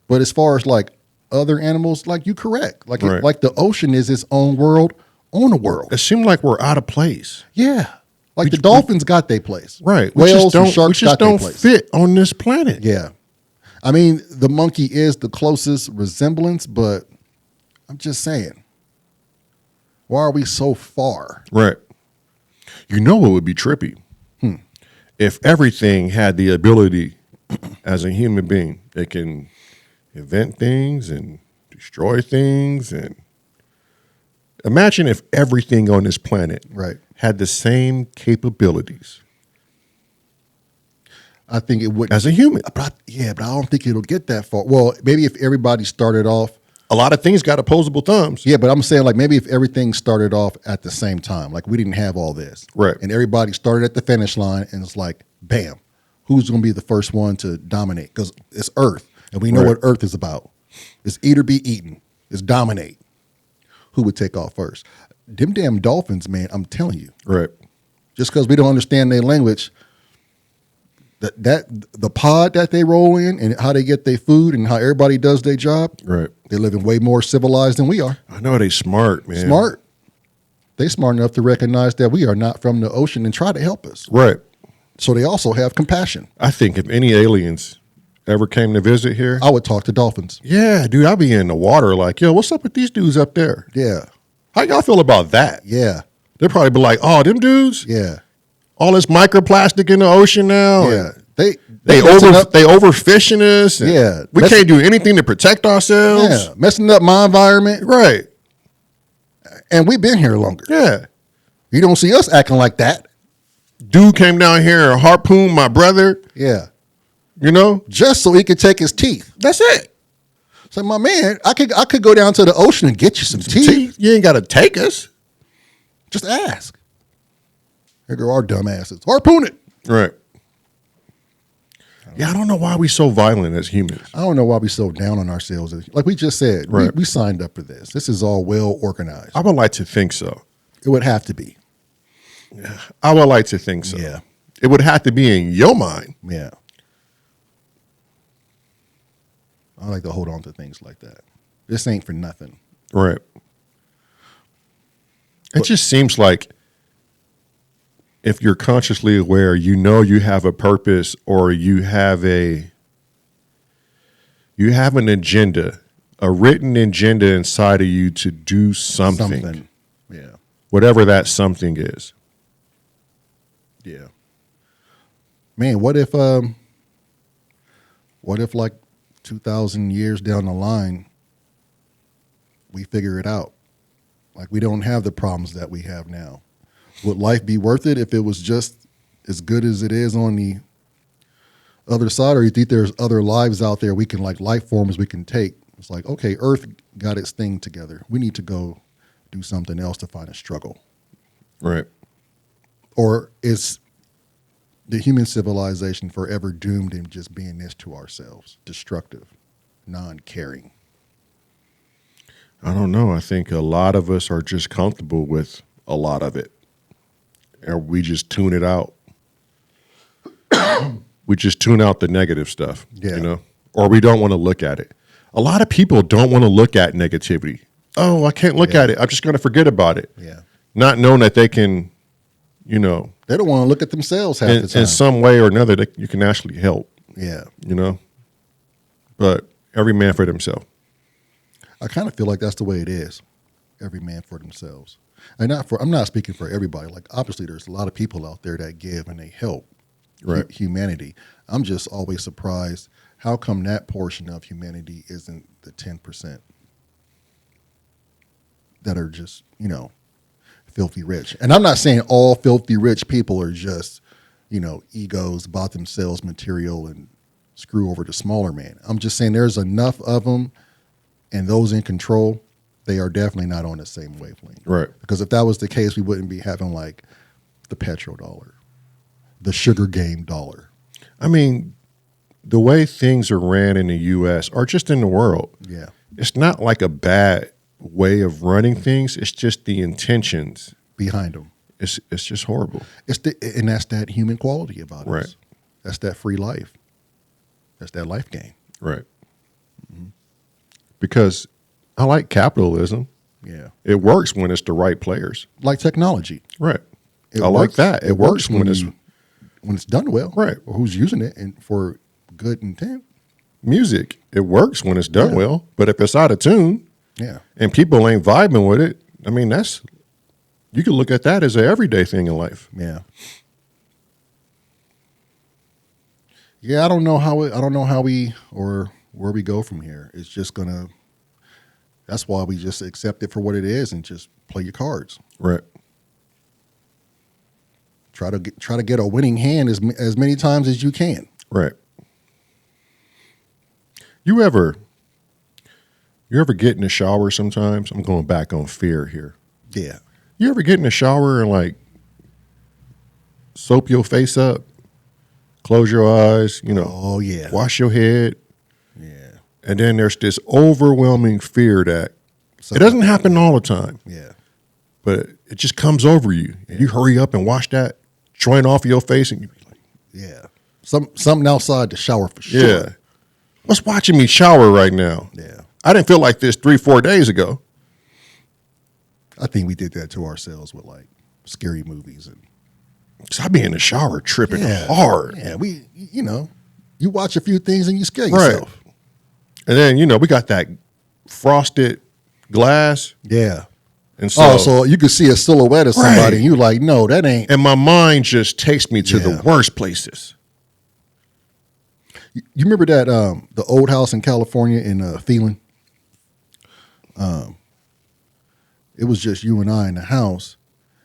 But as far as like other animals, like you correct, like Right. like the ocean is its own world on a world. It seems like we're out of place. Yeah, like the dolphins got their place. Right. Whales and sharks we just got their don't place. fit on this planet. Yeah, I mean, the monkey is the closest resemblance, but I'm just saying, why are we so far? Right. You know what would be trippy? If everything had the ability as a human being, they can invent things and destroy things. And imagine if everything on this planet Right. had the same capabilities I think it would as a human. But I don't think it'll get that far. Well, maybe if everybody started off. A lot of things got opposable thumbs. Yeah, but I'm saying like maybe if everything started off at the same time, like we didn't have all this. Right. And everybody started at the finish line and it's like, bam, who's going to be the first one to dominate? Because it's Earth. And we know Right. what Earth is about. It's eat or be eaten. It's dominate. Who would take off first? Them damn dolphins, man, I'm telling you. Right. Just because we don't understand their language, that the pod that they roll in and how they get their food and how everybody does their job, Right. they live in way more civilized than we are. I know they smart, man. Smart. They smart enough to recognize that we are not from the ocean and try to help us. Right. So they also have compassion. I think if any aliens ever came to visit here, I would talk to dolphins. yeah, dude, I'd be in the water like, yo, what's up with these dudes up there? Yeah. How y'all feel about that? Yeah. They'd probably be like, oh, them dudes, Yeah. all this microplastic in the ocean now. Yeah. and They They messing up, overfishing us. and Yeah. We can't do anything to protect ourselves. yeah, messing up my environment. Right. And we've been here longer. Yeah. You don't see us acting like that. Dude came down here and harpooned my brother, Yeah. you know? Just so he could take his teeth. That's it. So my man, I could go down to the ocean and get you some teeth. You ain't got to take us. Just ask. Here go our dumb asses. Harpoon it. Right. Yeah, I don't know why we so violent as humans. I don't know why we so down on ourselves. Like we just said, Right. we signed up for this. This is all well organized. I would like to think so. It would have to be. I would like to think so. Yeah. It would have to be in your mind. Yeah. I like to hold on to things like that. This ain't for nothing. Right. It just seems like if you're consciously aware, you know you have a purpose or you have an agenda, a written agenda inside of you to do something. Yeah. Whatever that something is. Yeah. Man, what if like 2,000 years down the line, we figure it out? Like we don't have the problems that we have now. Would life be worth it if it was just as good as it is on the other side? Or you think there's other lives out there we can, like life forms we can take? It's like, okay, Earth got its thing together. We need to go do something else to find a struggle. Right. Or is the human civilization forever doomed in just being this to ourselves? Destructive, non-caring. I don't know. I think a lot of us are just comfortable with a lot of it. And we just tune it out. We just tune out the negative stuff, Yeah. you know, or we don't want to look at it. A lot of people don't want to look at negativity. Oh, I can't look at it. I'm just going to forget about it. Yeah. Not knowing that they can, you know, They don't want to look at themselves half the time. in some way or another, that you can actually help, Yeah. you know, but every man for themselves. I kind of feel like that's the way it is. Every man for themselves. And I'm not speaking for everybody. Like obviously there's a lot of people out there that give and they help Right. humanity. I'm just always surprised how come that portion of humanity isn't the 10% that are just, filthy rich. And I'm not saying all filthy rich people are just, egos about themselves, material, and screw over the smaller man. I'm just saying there's enough of them, and those in control, they are definitely not on the same wavelength. Right. Because if that was the case, we wouldn't be having like the petrodollar, the sugar game dollar. I mean, the way things are ran in the U.S. or just in the world, Yeah. it's not like a bad way of running things. It's just the intentions Behind them. It's just horrible. And that's that human quality about Right. us. That's that free life. That's that life game. Right. Because I like capitalism. Yeah. It works when it's the right players. Like technology. Right. It I like works- that. It works when it's when it's done well. Right. Or who's using it and for good intent. music. It works when it's done Yeah. well. But if it's out of tune Yeah. and people ain't vibing with it, I mean, you can look at that as an everyday thing in life. Yeah. Yeah, I don't know how we or where we go from here. It's just that's why we just accept it for what it is and just play your cards. Right. Try to get a winning hand as many times as you can. Right. You ever get in the shower sometimes? I'm going back on fear here. Yeah. You ever get in the shower and like soap your face up, close your eyes, Oh yeah. wash your head, Yeah. and then there's this overwhelming fear that it doesn't happen all the time, Yeah. but it just comes over you. And you hurry up and wash that joint off your face, and you be like, Yeah. Something outside the shower for sure. yeah, what's watching me shower right now? Yeah. I didn't feel like this 3-4 days ago. I think we did that to ourselves with like scary movies and 'Cause I be in the shower tripping yeah, hard. Yeah, you watch a few things and you scare Right. yourself. And then, we got that frosted glass. Yeah. And so, you could see a silhouette of somebody Right. and you're like, no, that ain't. and my mind just takes me to Yeah. the worst places. You remember that the old house in California in Phelan? It was just you and I in the house,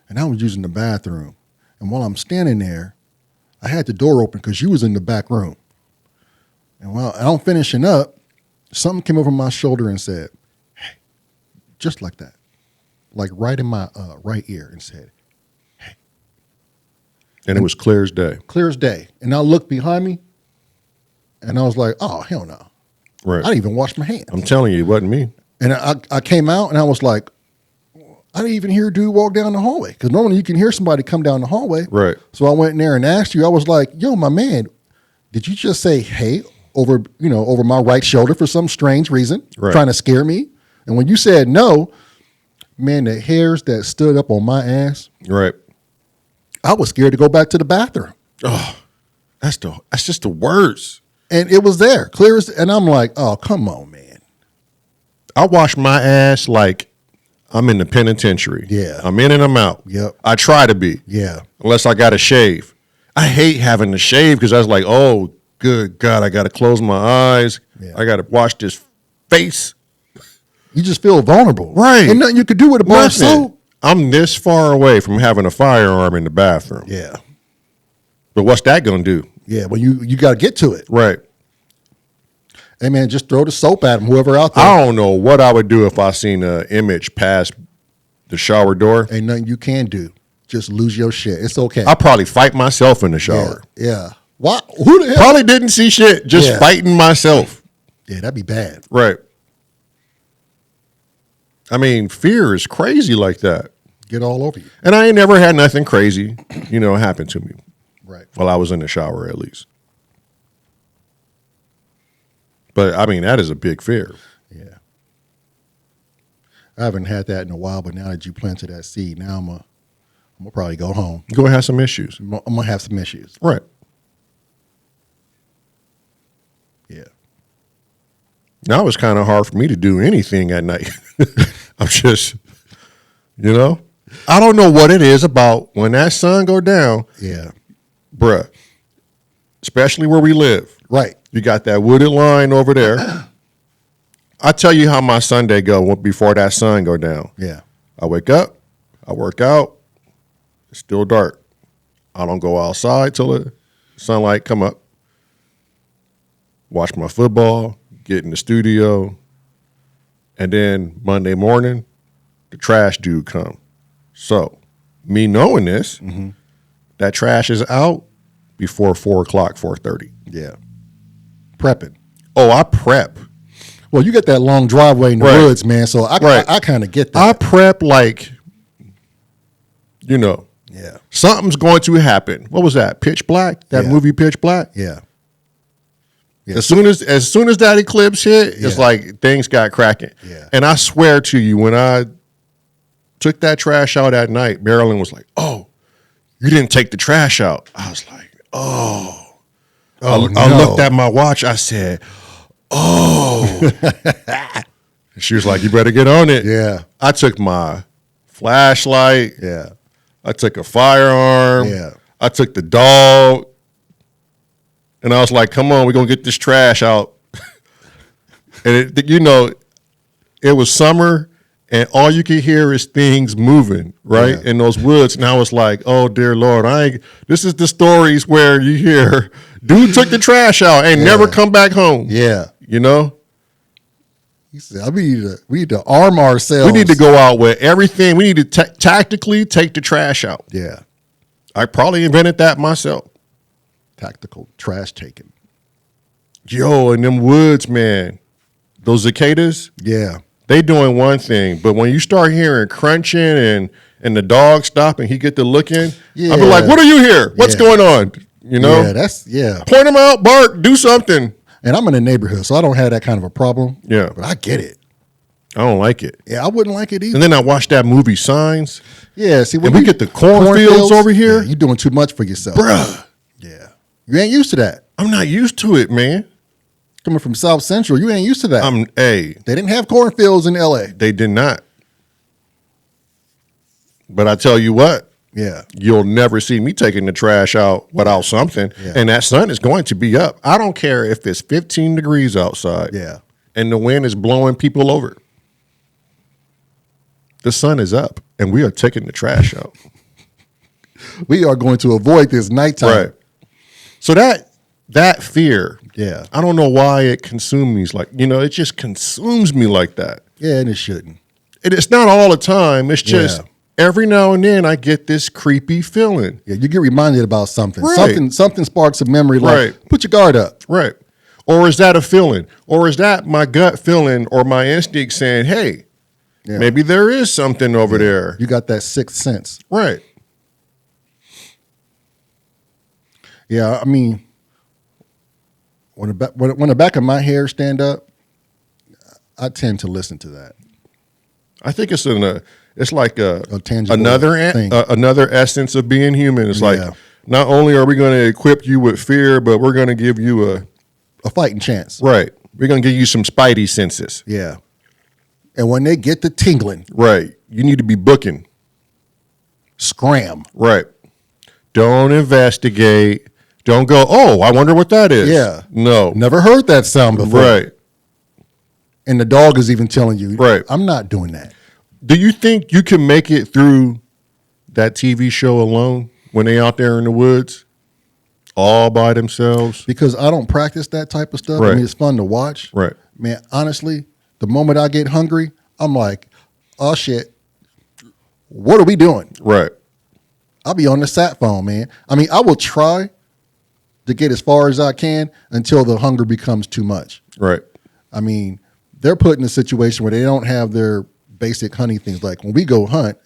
and I was using the bathroom. And while I'm standing there, I had the door open because you was in the back room. And while I'm finishing up, something came over my shoulder and said, "Hey," just like that, like right in my right ear, and said, And it was clear as day. clear as day. And I looked behind me, and I was like, oh, hell no. Right. I didn't even wash my hands. I'm telling you, it wasn't me. And I came out, and I was like, I didn't even hear a dude walk down the hallway. Because normally you can hear somebody come down the hallway. Right. So I went in there and asked you. I was like, yo, my man, did you just say, hey, over my right shoulder for some strange reason, Right. trying to scare me? And when you said no, man, the hairs that stood up on my ass, Right. I was scared to go back to the bathroom. Oh, that's just the worst. And it was there, clear as, and I'm like, oh, come on, man. I wash my ass like I'm in the penitentiary. Yeah. I'm in and I'm out. Yep. I try to be. Yeah. Unless I got to shave. I hate having to shave because I was like, oh, good God, I got to close my eyes. Yeah. I got to wash this face. You just feel vulnerable. Right. And nothing you could do with a bar of Nothing. soap. I'm this far away from having a firearm in the bathroom. Yeah. But what's that going to do? Yeah, well, you got to get to it. Right. Hey, man, just throw the soap at him, whoever out there. I don't know what I would do if I seen an image past the shower door. Ain't nothing you can do. Just lose your shit. It's okay. I'll probably fight myself in the shower. Yeah. What? Who the hell? Probably didn't see shit, just Yeah. fighting myself. Yeah, that'd be bad. Right. I mean, fear is crazy like that. Get all over you. And I ain't never had nothing crazy, happen to me Right. while I was in the shower, at least. But I mean, that is a big fear. Yeah. I haven't had that in a while, but now that you planted that seed, now I'm gonna probably go home. You're going to have some issues. I'm gonna have some issues. Right. Yeah. Now it's kind of hard for me to do anything at night. I'm just, I don't know what it is about when that sun go down, Yeah. bruh, especially where we live. Right. You got that wooded line over there. I tell you how my Sunday go before that sun go down. Yeah. I wake up, I work out. It's still dark. I don't go outside till the sunlight come up. Watch my football, get in the studio, and then Monday morning, the trash dude come. So, me knowing this, that trash is out before 4 o'clock, 4:30. Yeah. Prepping. Oh, I prep. Well, you got that long driveway in the woods, man, so I kind of get that. I prep like, you know, something's going to happen. What was that? Pitch Black? That movie Pitch Black? Yeah. As soon as that eclipse hit, it's like things got cracking. Yeah. And I swear to you, when I took that trash out at night, Marilyn was like, "Oh, you didn't take the trash out." I was like, "Oh." I looked at my watch. I said, "Oh." She was like, "You better get on it." Yeah. I took my flashlight. Yeah. I took a firearm. Yeah. I took the dog. And I was like, "Come on, we're going to get this trash out." And, it was summer, and all you could hear is things moving, right, in those woods. And I was like, "Oh, dear Lord, this is the stories where you hear, dude took the trash out and never come back home." Yeah. You know? He said, we need to arm ourselves. We need to go out with everything. We need to tactically take the trash out. Yeah. I probably invented that myself. Tactical trash taking. Yo, in them woods, man, those cicadas, they doing one thing. But when you start hearing crunching and the dog stop and he get to looking, I'll be like, "What are you here? What's going on?" You know? Point him out, bark, do something. And I'm in a neighborhood, so I don't have that kind of a problem. Yeah. But I get it. I don't like it. Yeah, I wouldn't like it either. And then I watched that movie Signs. Yeah, see, when we get the cornfields over here. You're doing too much for yourself. Bruh. Yeah. You ain't used to that. I'm not used to it, man. Coming from South Central, you ain't used to that. They didn't have cornfields in L.A. They did not. But I tell you what. Yeah. You'll never see me taking the trash out without something. Yeah. And that sun is going to be up. I don't care if it's 15 degrees outside. Yeah. And the wind is blowing people over. The sun is up and we are taking the trash out. We are going to avoid this nighttime. Right. So that fear, I don't know why it consumes me like, it just consumes me like that. Yeah, and it shouldn't. It's not all the time. It's just every now and then I get this creepy feeling. Yeah, you get reminded about something. Right. Something sparks a memory like, put your guard up. Right. Or is that a feeling? Or is that my gut feeling or my instinct saying, hey, maybe there is something over there. You got that sixth sense. Right. Yeah, I mean, when the back of my hair stand up, I tend to listen to that. I think it's like a tangible another essence of being human. It's like not only are we going to equip you with fear, but we're going to give you a fighting chance. Right. We're going to give you some spidey senses. Yeah. And when they get the tingling, right, you need to be booking. Scram. Right. Don't investigate. Don't go, oh, I wonder what that is. Yeah. No. Never heard that sound before. Right. And the dog is even telling you, right, I'm not doing that. Do you think you can make it through that TV show alone when they out there in the woods all by themselves? Because I don't practice that type of stuff. Right. I mean, it's fun to watch. Right. Man, honestly, the moment I get hungry, I'm like, oh, shit, what are we doing? Right. I'll be on the sat phone, man. I mean, I will try to get as far as I can until the hunger becomes too much. Right. I mean, they're put in a situation where they don't have their basic hunting things. Like when we go hunt,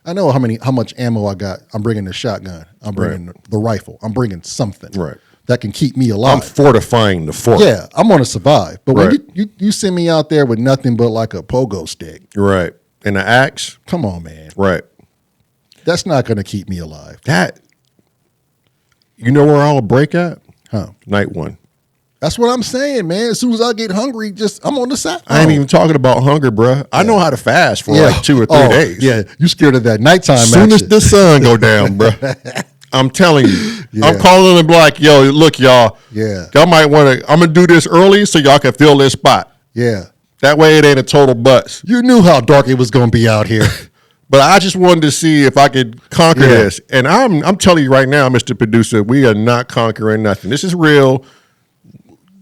I know how much ammo I got. I'm bringing the shotgun. I'm bringing the rifle. I'm bringing something that can keep me alive. I'm fortifying the fort. Yeah, I'm going to survive. But when you send me out there with nothing but like a pogo stick. Right. And an axe. Come on, man. Right. That's not going to keep me alive. You know where I'll break at? Night one. That's what I'm saying, man. As soon as I get hungry, I'm on the side. I ain't even talking about hunger, bruh. I know how to fast for like 2 or 3 days. Yeah, you scared of that nighttime action. As soon as the sun go down, bruh. I'm telling you. Yeah. I'm calling them like, yo, look, y'all. Yeah. Y'all might want to, I'm going to do this early so y'all can fill this spot. Yeah. That way it ain't a total bust. You knew how dark it was going to be out here. But I just wanted to see if I could conquer this. And I'm telling you right now, Mr. Producer, we are not conquering nothing. This is real.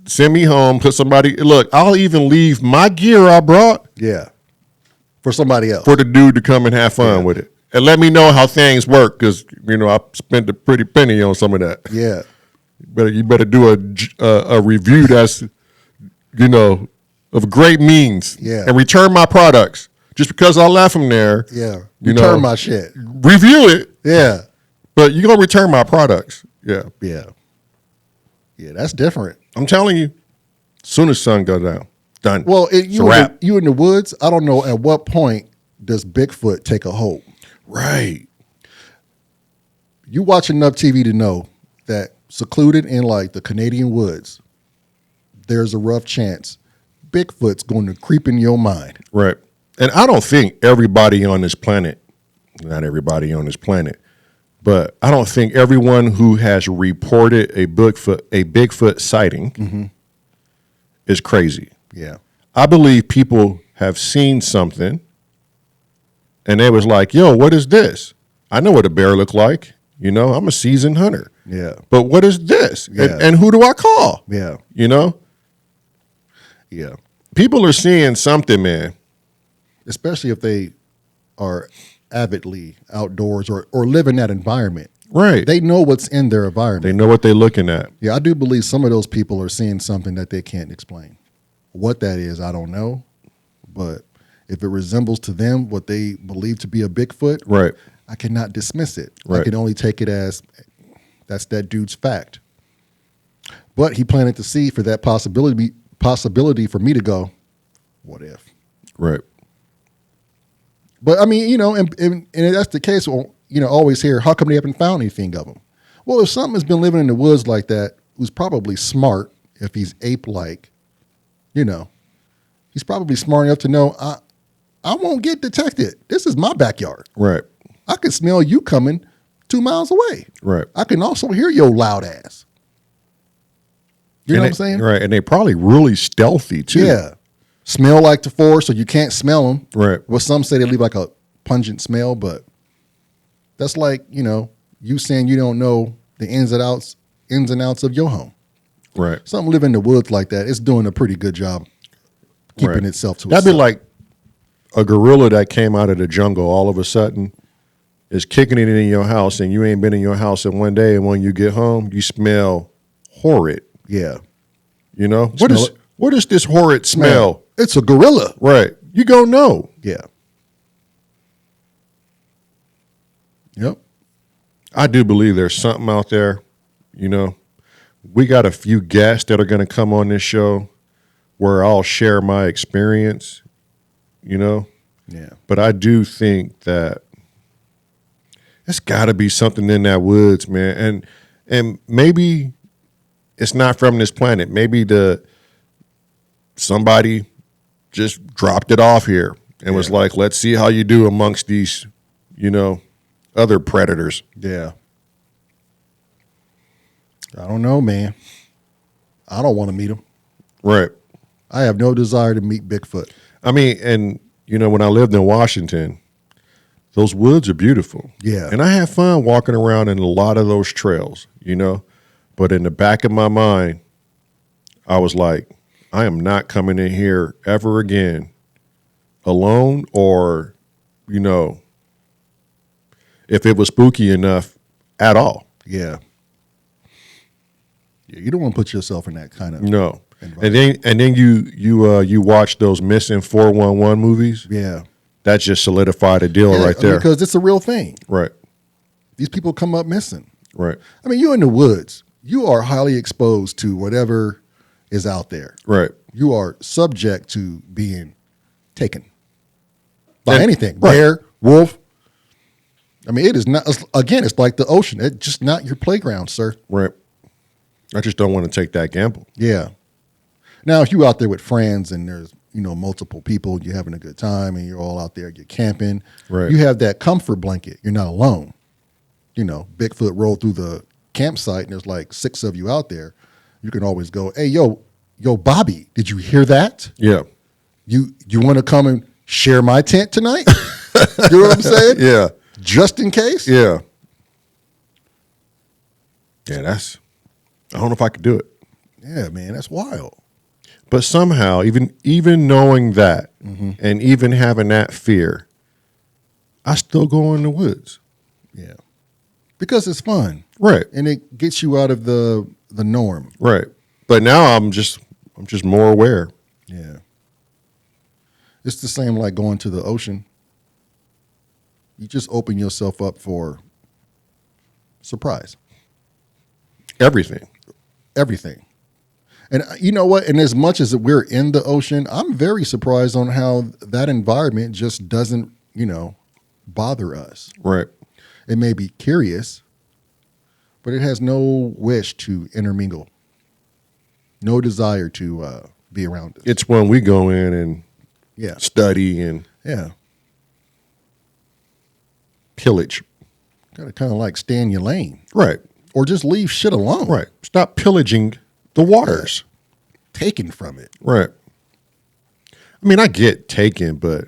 Send me home. Put somebody. Look, I'll even leave my gear I brought. Yeah. For somebody else. For the dude to come and have fun with it. And let me know how things work, because, I spent a pretty penny on some of that. Yeah. You better do a review that's, of great means. Yeah. And return my products. Just because I left them there. Yeah. Return my shit. Review it. Yeah. But you're going to return my products. Yeah. Yeah. Yeah, that's different. I'm telling you. As soon as sun goes down. Done. Well, you in the woods, I don't know at what point does Bigfoot take a hold. Right. You watch enough TV to know that secluded in like the Canadian woods, there's a rough chance Bigfoot's going to creep in your mind. Right. And I don't think everybody on this planet, not everybody on this planet, but I don't think everyone who has reported a Bigfoot sighting is crazy. Yeah. I believe people have seen something and they was like, yo, what is this? I know what a bear look like. I'm a seasoned hunter. Yeah. But what is this? Yeah. And who do I call? Yeah. Yeah. People are seeing something, man. Especially if they are avidly outdoors or live in that environment. Right. They know what's in their environment. They know what they're looking at. Yeah, I do believe some of those people are seeing something that they can't explain. What that is, I don't know. But if it resembles to them what they believe to be a Bigfoot, right, I cannot dismiss it. Right. I can only take it as that's that dude's fact. But he planted the seed for that possibility for me to go, what if? Right. But I mean, and that's the case. Well, always hear, how come they haven't found anything of them? Well, if something has been living in the woods like that, who's probably smart, if he's ape-like, he's probably smart enough to know, I won't get detected. This is my backyard. Right. I can smell you coming 2 miles away. Right. I can also hear your loud ass. You know what I'm saying? Right. And they probably really stealthy too. Yeah. Smell like the forest, so you can't smell them. Right. Well, some say they leave like a pungent smell, but that's like, you saying you don't know the ins and outs of your home. Right. Something living in the woods like that, it's doing a pretty good job keeping itself to itself. That'd be like a gorilla that came out of the jungle all of a sudden is kicking it in your house, and you ain't been in your house in one day, and when you get home, you smell horrid. Yeah. What is this horrid smell? It's a gorilla. Right. You go know. Yeah. Yep. I do believe there's something out there. We got a few guests that are going to come on this show where I'll share my experience, Yeah. But I do think that it's got to be something in that woods, man. And maybe it's not from this planet. Maybe somebody just dropped it off here and was like, let's see how you do amongst these, other predators. Yeah. I don't know, man. I don't want to meet him. Right. I have no desire to meet Bigfoot. I mean, and, when I lived in Washington, those woods are beautiful. Yeah. And I had fun walking around in a lot of those trails, But in the back of my mind, I was like, I am not coming in here ever again alone, or, if it was spooky enough at all. Yeah. Yeah, you don't want to put yourself in that kind of no. And then you watch those missing 411 movies. Yeah. That just solidified a deal right there. Because it's a real thing. Right. These people come up missing. Right. I mean, you're in the woods. You are highly exposed to whatever is out there. Right. You are subject to being taken by anything. Right. Bear, wolf. I mean, it is not, again, it's like the ocean. It's just not your playground, sir. Right. I just don't want to take that gamble. Yeah. Now, if you out there with friends and there's, multiple people, you're having a good time and you're all out there, you're camping. Right. You have that comfort blanket. You're not alone. Bigfoot rolled through the campsite and there's like 6 of you out there. You can always go, hey, yo, Bobby, did you hear that? Yeah. You want to come and share my tent tonight? You know what I'm saying? Yeah. Just in case. Yeah. Yeah, I don't know if I could do it. Yeah, man, that's wild. But somehow, even knowing that and even having that fear, I still go in the woods. Yeah. Because it's fun. Right. And it gets you out of the norm. Right. But now I'm just more aware. Yeah. It's the same like going to the ocean. You just open yourself up for surprise. Everything. Everything. And you know what? And as much as we're in the ocean, I'm very surprised on how that environment just doesn't, bother us. Right. It may be curious, but it has no wish to intermingle, no desire to be around us. It's when we go in and Yeah. study and Yeah. pillage. Got to kind of like stay in your lane Right. or just leave shit alone. Right. Stop pillaging the waters. Taken from it. Right. I mean, I get taken, but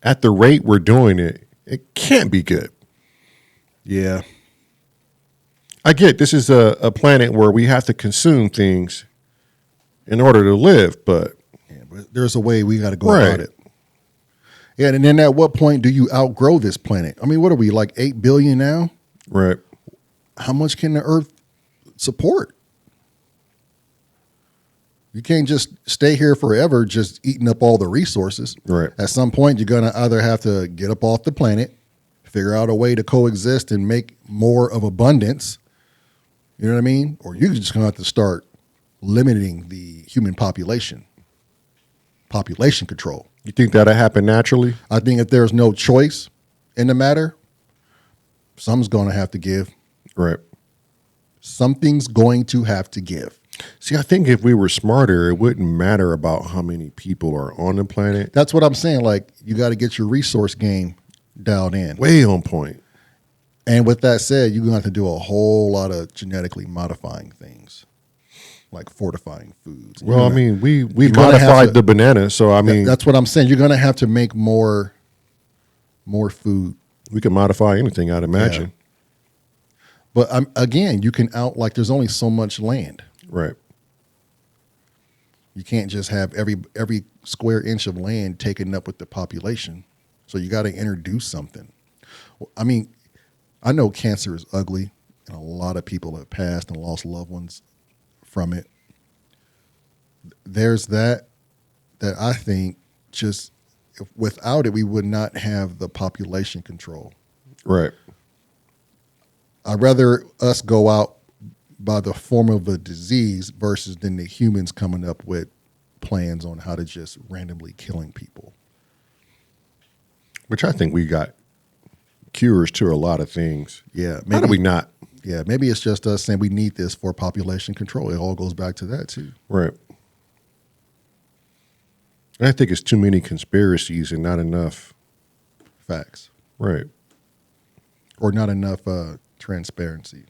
at the rate we're doing it, it can't be good. Yeah. I get this is a planet where we have to consume things in order to live, but Yeah, but there's a way we got to go Right. about it. Yeah, and then at what point do you outgrow this planet? I mean, what are we, like 8 billion now? right. How much can the Earth support? You can't just stay here forever just eating up all the resources. Right. At some point, you're going to either have to get up off the planet, figure out a way to coexist and make more of abundance. You know what I mean? Or you're just going to have to start limiting the human population control. You think that'll happen naturally? I think if there's no choice in the matter, something's going to have to give. Right. Something's going to have to give. See, I think if we were smarter, it wouldn't matter about how many people are on the planet. That's what I'm saying. Like, you got to get your resource game dialed in. Way on point. And with that said, you're going to have to do a whole lot of genetically modifying things, like fortifying foods. Well, I mean, we you're gonna have modified to- the banana, so I mean, that's what I'm saying. You're going to have to make more food. we can modify anything, I'd imagine. But again, you can there's only so much land. Right. You can't just have every square inch of land taken up with the population. So you got to introduce something. I mean, I know cancer is ugly, and a lot of people have passed and lost loved ones from it. There's that I think just without it, we would not have the population control. Right. I'd rather us go out by the form of a disease versus than the humans coming up with plans on how to just randomly killing people. Which I think we got cures to a lot of things. Yeah. How do we not? Yeah, maybe it's just us saying we need this for population control. It all goes back to that too. Right. And I think it's too many conspiracies and not enough. Facts. Right. Or not enough transparency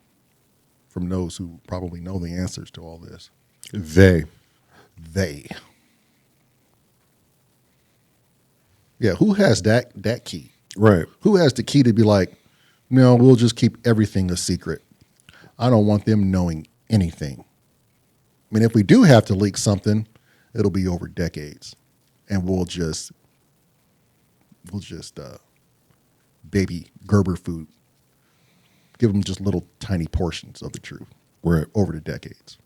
from those who probably know the answers to all this. They. Yeah, who has that key? Right. Who has the key to be like, no, we'll just keep everything a secret. I don't want them knowing anything. I mean, if we do have to leak something, it'll be over decades. And we'll just baby Gerber food. Give them just little tiny portions of the truth. Right. Over the decades.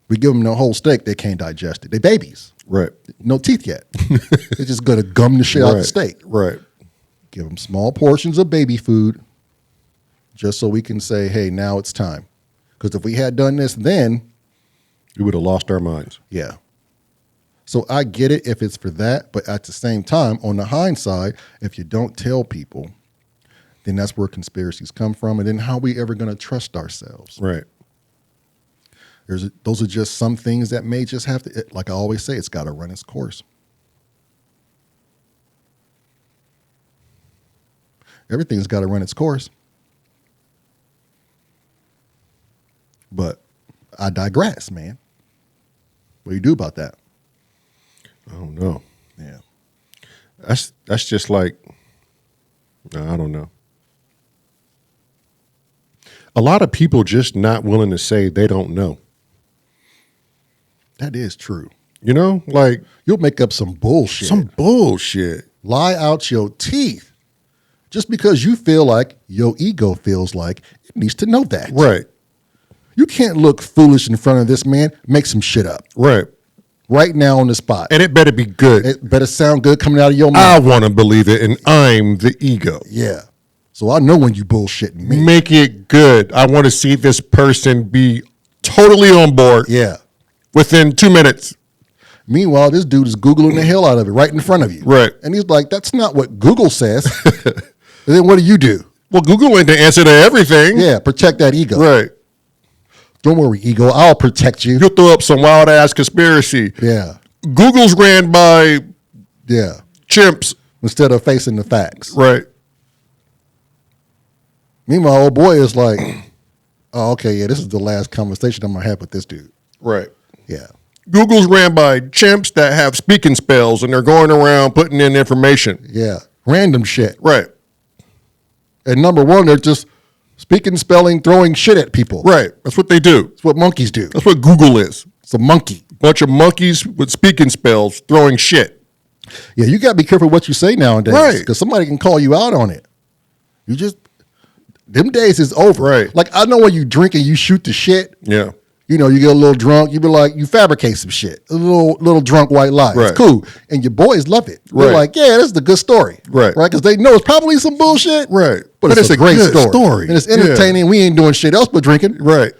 We give them the whole steak, they can't digest it. They babies. Right. No teeth yet. They're just going to gum the shit out the steak. Right. Give them small portions of baby food just so we can say, hey, now it's time. Because if we had done this then, We would have lost our minds. yeah. So I get it if it's for that, but at the same time, on the hindsight, if you don't tell people, then that's where conspiracies come from. And then how are we ever going to trust ourselves? Right. Those are just some things that may just have to, like I always say, it's got to run its course. Everything's got to run its course. But I digress, man. What do you do about that? I don't know. Yeah. That's just like, I don't know. A lot of people just not willing to say they don't know. That is true. You know, like You'll make up some bullshit. some bullshit. Lie out your teeth just because you feel like your ego feels like it needs to know that. Right. You can't look foolish in front of this man. Make some shit up right now on the spot. And it better be good. It better sound good coming out of your I mouth. want to believe it, and I'm the ego. Yeah. So I know when you bullshitting me. Make it good. I want to see this person be totally on board Yeah. within 2 minutes. Meanwhile, this dude is Googling the hell out of it right in front of you. Right. And he's like, that's not what Google says. And then what do? Well, Google ain't the answer to everything. Yeah, protect that ego. Right. Don't worry, ego. I'll protect you. You'll throw up some wild ass conspiracy. Yeah. Google's ran by Yeah. chimps. Instead of facing the facts. Right. Meanwhile, old boy is like, oh, okay, yeah, this is the last conversation I'm going to have with this dude. Right. Yeah. Google's ran by chimps that have speaking spells and they're going around putting in information. Yeah. Random shit. Right. And number one, they're just speaking, spelling, throwing shit at people. Right. That's what they do. That's what monkeys do. That's what Google is. It's a monkey. Bunch of monkeys with speaking spells throwing shit. Yeah, you got to be careful what you say nowadays. Right. Because somebody can call you out on it. You just, them days is over. Right. Like, I know when you drink and you shoot the shit, Yeah. you know, you get a little drunk, you be like, you fabricate some shit. A little drunk white lie. Right. It's cool. And your boys love it. They're Right. like, yeah, this is the good story. Right. Right? Because they know it's probably some bullshit. Right. But it's a great good story. And it's entertaining. We ain't doing shit else but drinking. Right.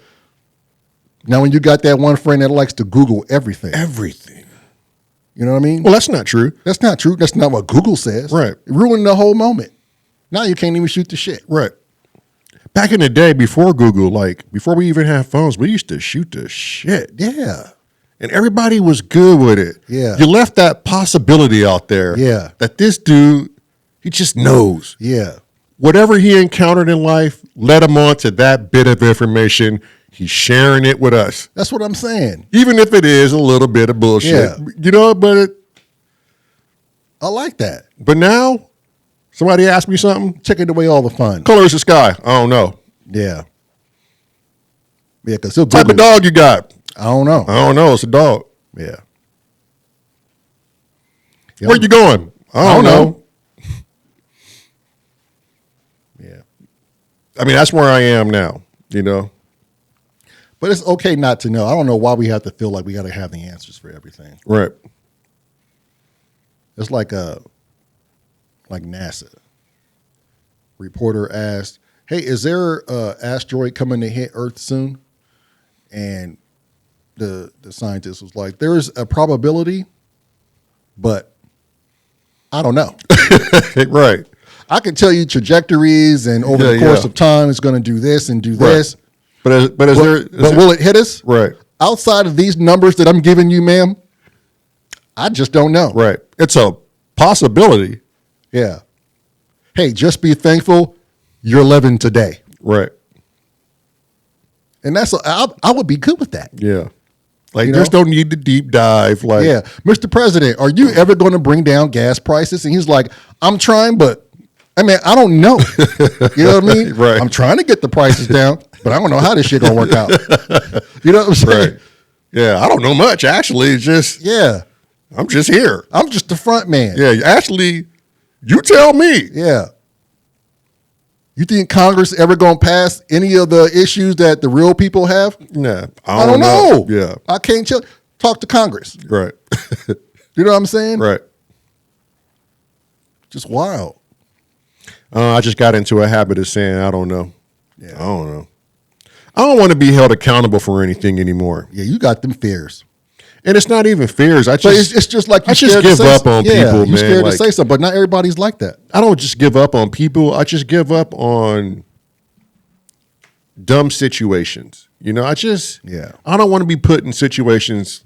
Now, when you got that one friend that likes to Google everything, Everything. you know what I mean? Well, that's not true. That's not true. That's not what Google says. Right. It ruined the whole moment. Now you can't even shoot the shit. Right. Back in the day, before Google, like before we even had phones, we used to shoot the shit. Yeah. And everybody was good with it. Yeah. You left that possibility out there. Yeah. That this dude, he just knows. Yeah. Whatever he encountered in life led him on to that bit of information. He's sharing it with us. That's what I'm saying. Even if it is a little bit of bullshit. Yeah. You know, I like that. but now, somebody asked me something. Taking away all the fun. Color is the sky. I don't know. Yeah. Yeah, because he'll Type of Google it. dog you got? I don't know. I don't know. It's a dog. Yeah. Where you going? I don't know. Yeah. I mean, that's where I am now, you know? But it's okay not to know. I don't know why we have to feel like we got to have the answers for everything. Right. It's like NASA. Reporter asked, hey, is there an asteroid coming to hit Earth soon? And the scientist was like, there's a probability, but I don't know. Right. I can tell you trajectories and over the course of time, it's going to do this and do this. But Will it hit us? Right. Outside of these numbers that I'm giving you, ma'am, I just don't know. Right. It's a possibility. Yeah. Hey, just be thankful you're living today. Right. And I would be good with that. Yeah. Like, You there's know? no need to deep dive. Like, Yeah. Mr. President, are you ever going to bring down gas prices? And he's like, I'm trying, but I mean, I don't know. You know what I mean? Right. I'm trying to get the prices down, but I don't know how this shit going to work out. You know what I'm saying? Right. Yeah. I don't know much, actually. It's just, Yeah. I'm just here. I'm just the front man. Yeah. Actually, you tell me. Yeah. You think Congress ever going to pass any of the issues that the real people have? Nah. I don't know. Yeah. I can't talk to Congress. Right. You know what I'm saying? Right. Just wild. I just got into a habit of saying, I don't know. Yeah. I don't know. I don't want to be held accountable for anything anymore. Yeah, you got them fears. And it's not even fears. But it's just like I just give up on people, you're man. scared to Like, say something, but not everybody's like that. I don't just give up on people. I just give up on dumb situations. You know, I don't want to be put in situations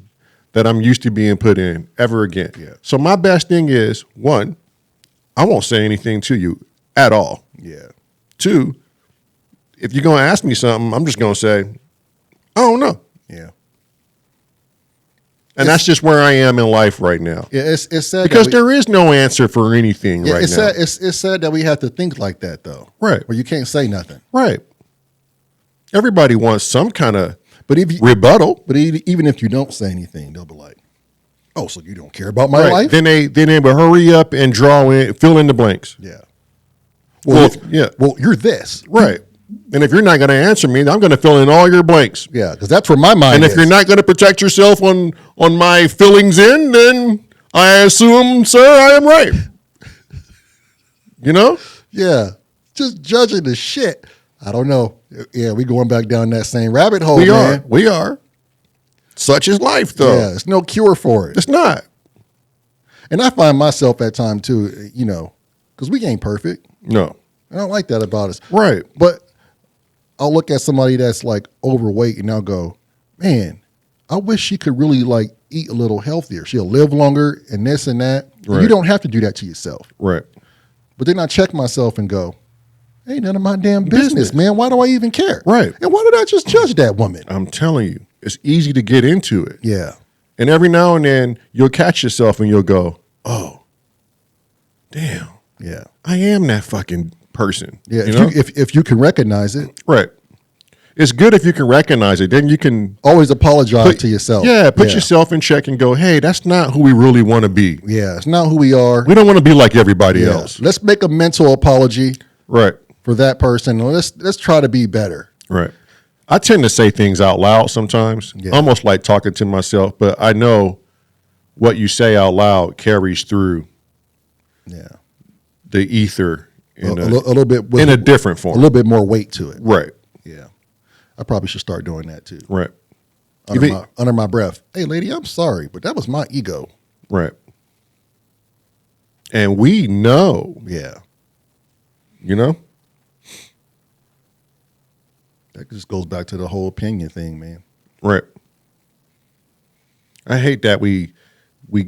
that I'm used to being put in ever again. Yeah. So my best thing is, one, I won't say anything to you at all. Yeah. Two, if you're going to ask me something, I'm just going to say, I don't know. Yeah. And that's just where I am in life right now. Yeah, it's sad because there is no answer for anything right it's now. Sad, it's sad that we have to think like that, though. Right. Where you can't say nothing. Right. Everybody wants some kind of rebuttal. But even if you don't say anything, they'll be like, "Oh, so you don't care about my life?" Then they will hurry up and fill in the blanks. Yeah. Well, Well, you're this. Right. And if you're not going to answer me, I'm going to fill in all your blanks. Yeah, because that's where my mind And is. if you're not going to protect yourself on my fillings in, then I assume, sir, I am right. You know? Yeah. Just judging the shit. I don't know. Yeah, we going back down that same rabbit hole, We are. Such is life, though. Yeah, there's no cure for it. It's not. And I find myself at times, too, because we ain't perfect. No. I don't like that about us. Right. But I'll look at somebody that's like overweight and I'll go, man, I wish she could really like eat a little healthier. She'll live longer and this and that. Right. And you don't have to do that to yourself. Right. But then I check myself and go, ain't none of my damn business, man. Why do I even care? Right. And why did I just judge that woman? I'm telling you, it's easy to get into it. Yeah. And every now and then you'll catch yourself and you'll go, oh, damn. Yeah. I am that fucking person. Yeah. You know? If you can recognize it. Right. It's good if you can recognize it. Then you can always apologize to yourself. Yeah. Put yourself in check and go, hey, that's not who we really want to be. Yeah. It's not who we are. We don't want to be like everybody else. Let's make a mental apology. Right. For that person. Let's try to be better. Right. I tend to say things out loud sometimes, almost like talking to myself, but I know what you say out loud carries through the ether in a little bit in a different form. A little bit more weight to it. Right. Yeah. I probably should start doing that too. Right. Under my breath. Hey, lady, I'm sorry, but that was my ego. Right. And we know. Yeah. You know? That just goes back to the whole opinion thing, man. Right. I hate that we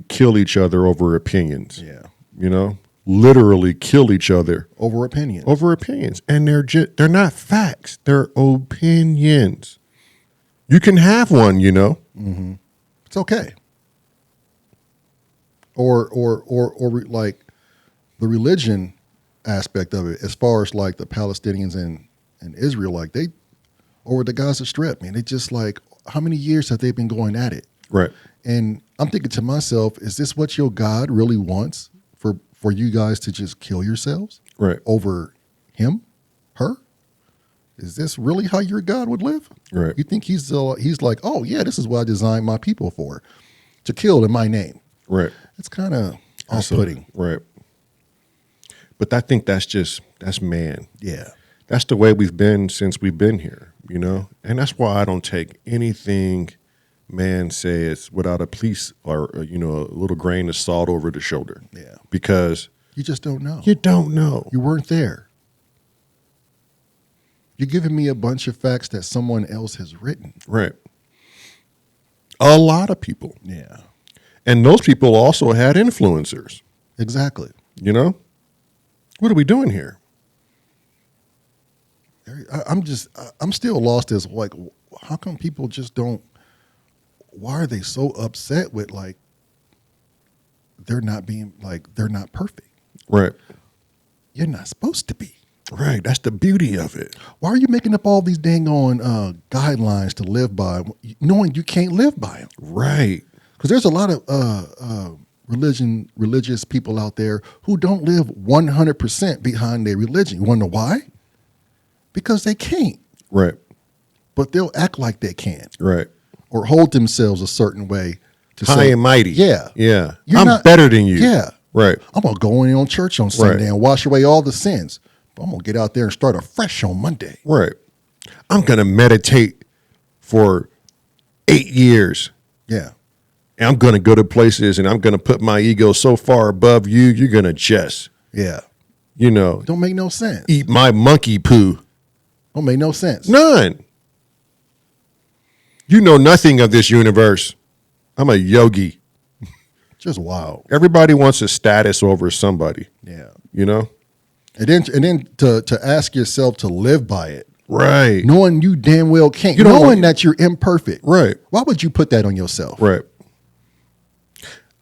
kill each other over opinions. Yeah. You know? Literally kill each other over opinions. Over opinions. And they're not facts. They're opinions. You can have one, you know. Mm-hmm. It's okay. Or like the religion aspect of it, as far as like the Palestinians and Israel, like they over the Gaza Strip, man, they just like, how many years have they been going at it? Right. And I'm thinking to myself, is this what your God really wants for you guys to just kill yourselves? Right. Over him, her? Is this really how your God would live? Right. You think he's like, oh yeah, this is what I designed my people for, to kill in my name. Right. It's kind of off-putting. Right. But I think that's man. Yeah. That's the way we've been since we've been here, you know? And that's why I don't take anything man says without a piece or, a little grain of salt over the shoulder. Yeah. Because you just don't know. You don't know. You weren't there. You're giving me a bunch of facts that someone else has written. Right. A lot of people. Yeah. And those people also had influencers. Exactly. You know? What are we doing here? I'm still lost as like, how come people just don't, why are they so upset with like, they're not perfect. Right. You're not supposed to be. Right. That's the beauty of it. Why are you making up all these dang on guidelines to live by, knowing you can't live by them? Right. Because there's a lot of religious people out there who don't live 100% behind their religion. You want to know why? Because they can't. Right. But they'll act like they can. Right. Or hold themselves a certain way to high and mighty. Yeah. Yeah. I'm better than you. Yeah. Right. I'm going to go in on church on Sunday and wash away all the sins. But I'm going to get out there and start afresh on Monday. Right. I'm going to meditate for 8 years. Yeah. And I'm going to go to places and I'm going to put my ego so far above you, you're going to just, don't make no sense. Eat my monkey poo. Don't make no sense. None. You know nothing of this universe. I'm a yogi. Just wow. Everybody wants a status over somebody. Yeah. You know? And then to ask yourself to live by it. Right. Knowing you damn well can't. Knowing that you're imperfect. Right. Why would you put that on yourself? Right.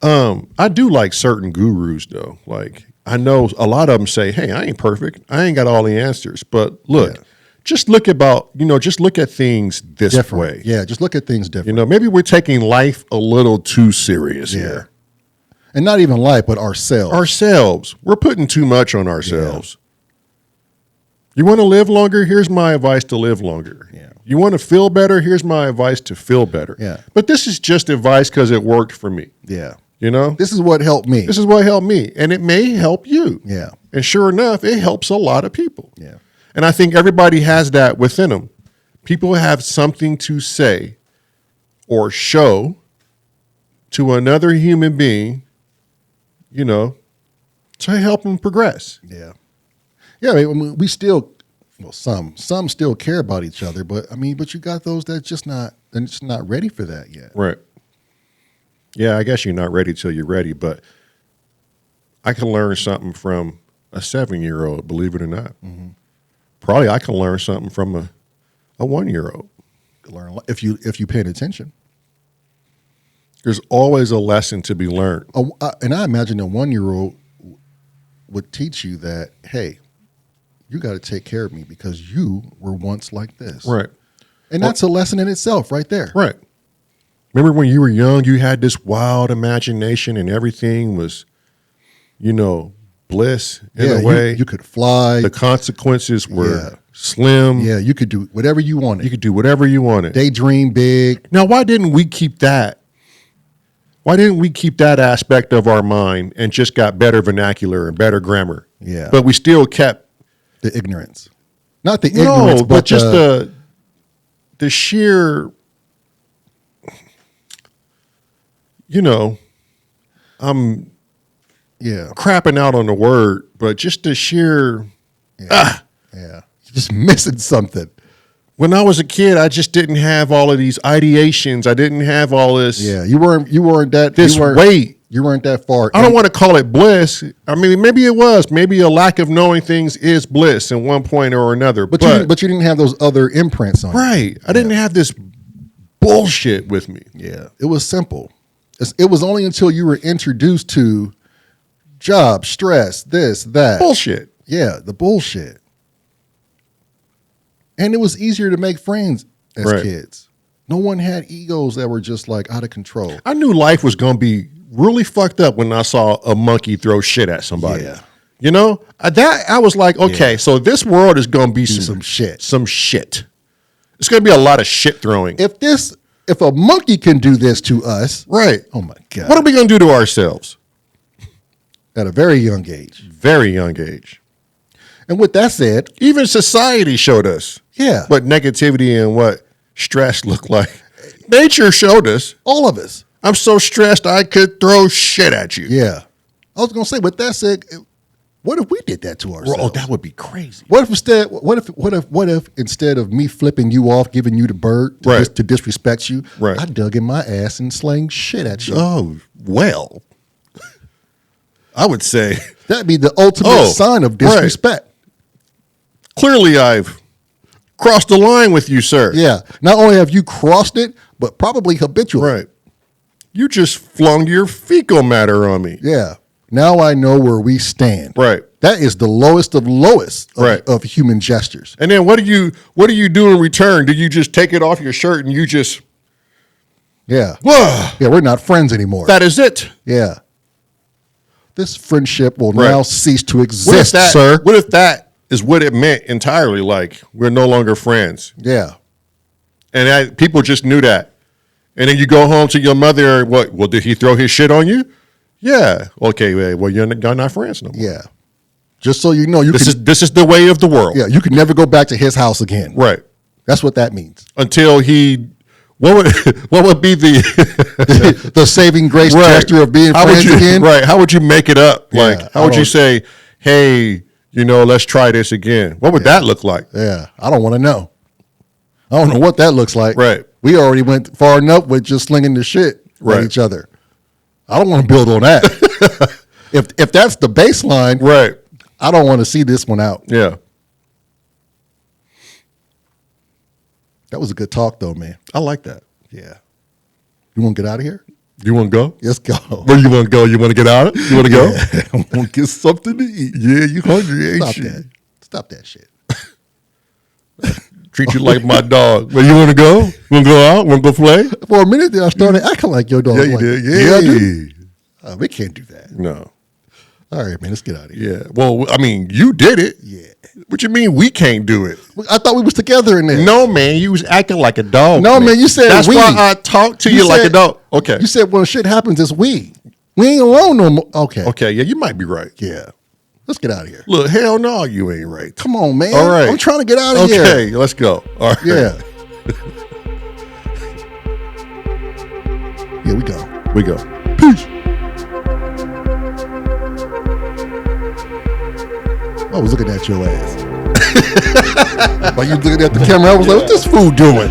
I do like certain gurus though. Like I know a lot of them say, "Hey, I ain't perfect. I ain't got all the answers." But look, just look just look at things this way. Yeah, just look at things different. You know, maybe we're taking life a little too serious here. And not even life, but ourselves. Ourselves. We're putting too much on ourselves. You want to live longer? Here's my advice to live longer. Yeah. You want to feel better? Here's my advice to feel better. Yeah. But this is just advice because it worked for me. Yeah. You know? This is what helped me. This is what helped me. And it may help you. Yeah. And sure enough, it helps a lot of people. Yeah. And I think everybody has that within them. People have something to say or show to another human being, you know, to help them progress. Yeah. Yeah, I mean, we still, well, some still care about each other, but you got those that they're just not ready for that yet. Right. Yeah, I guess you're not ready till you're ready, but I can learn something from a 7-year-old, believe it or not. Mm-hmm. Probably I can learn something from a 1-year-old. Learn if you paid attention. There's always a lesson to be learned. And I imagine a 1-year-old would teach you that, hey, you got to take care of me because you were once like this. Right. And that's a lesson in itself right there. Right. Remember when you were young, you had this wild imagination and everything was, you know, bliss in a way. You could fly. The consequences were slim. Yeah, you could do whatever you wanted. You could do whatever you wanted. Daydream big. Now, why didn't we keep that? Why didn't we keep that aspect of our mind and just got better vernacular and better grammar? Yeah. But we still kept the ignorance. Not the ignorance, but just the sheer, you know, I'm crapping out on the word, but just the sheer, you're just missing something. When I was a kid, I just didn't have all of these ideations. I didn't have all this. Yeah, you weren't that. Weight. You weren't that far. I don't want to call it bliss. I mean, maybe it was. Maybe a lack of knowing things is bliss in one point or another. But you didn't have those other imprints on you. Right. I didn't have this bullshit with me. Yeah, it was simple. It was only until you were introduced to job, stress, this, that. Bullshit. Yeah, the bullshit. And it was easier to make friends as kids. No one had egos that were just like out of control. I knew life was going to be really fucked up when I saw a monkey throw shit at somebody. Yeah. You know, I was like, okay, so this world is going to be some shit. Some shit. It's going to be a lot of shit throwing. If a monkey can do this to us, right? Oh my God! What are we going to do to ourselves at a very young age? Very young age. And with that said, even society showed us, what negativity and what stress looked like. Nature showed us, all of us. I'm so stressed I could throw shit at you. Yeah, I was going to say. With that said, what if we did that to ourselves? Oh, that would be crazy. What if instead of me flipping you off, giving you the bird to disrespect you, I dug in my ass and slang shit at you? Oh, well, I would say that'd be the ultimate sign of disrespect. Clearly, I've crossed the line with you, sir. Yeah. Not only have you crossed it, but probably habitually. Right. You just flung your fecal matter on me. Yeah. Now I know where we stand. Right. That is the lowest of lowest of human gestures. And then what do you do in return? Do you just take it off your shirt and you just Yeah. Whoa. Yeah, we're not friends anymore. That is it. Yeah. This friendship will now cease to exist, what sir. What if that is what it meant entirely? Like, we're no longer friends. Yeah. And people just knew that. And then you go home to your mother, what? Well, did he throw his shit on you? Yeah. Okay, well, you're not friends no more. Yeah. Just so you know, this is the way of the world. Yeah, you can never go back to his house again. Right. That's what that means. Until what would be the the saving grace gesture of being friends again? Right. How would you make it up? Like, how would you say, hey, let's try this again? What would that look like? Yeah. I don't want to know. I don't know what that looks like. Right. We already went far enough with just slinging the shit at each other. I don't want to build on that. If that's the baseline, right, I don't want to see this one out. Yeah. That was a good talk though, man. I like that. Yeah. You want to get out of here? You want to go? Let's go. Where you want to go? You want to get out? You want to go? Yeah, I want to get something to eat. Yeah, you hungry, ain't Stop you? that. Stop that shit. Treat you like my dog. Where you want to go? Want to go out? Want to go play? For a minute there, I started acting like your dog. Yeah, you like, did. Yeah, I Yeah. do. We can't do that. No. All right, man, let's get out of here. Yeah. Well, I mean, you did it. Yeah. What you mean we can't do it? I thought we was together in there. No, man, you was acting like a dog. No, man, you said that's we. why I talk to you like a said- dog. Okay. You said when shit happens, it's we. We ain't alone no more. Okay. Okay. Yeah, you might be right. Yeah. Let's get out of here. Look, hell no, you ain't right. Come on, man. All right. I'm trying to get out of here. Okay, let's go. All right. Yeah. Yeah, we go. We go. Peace. I was looking at your ass. While you looking at the camera, I was like, what this fool doing?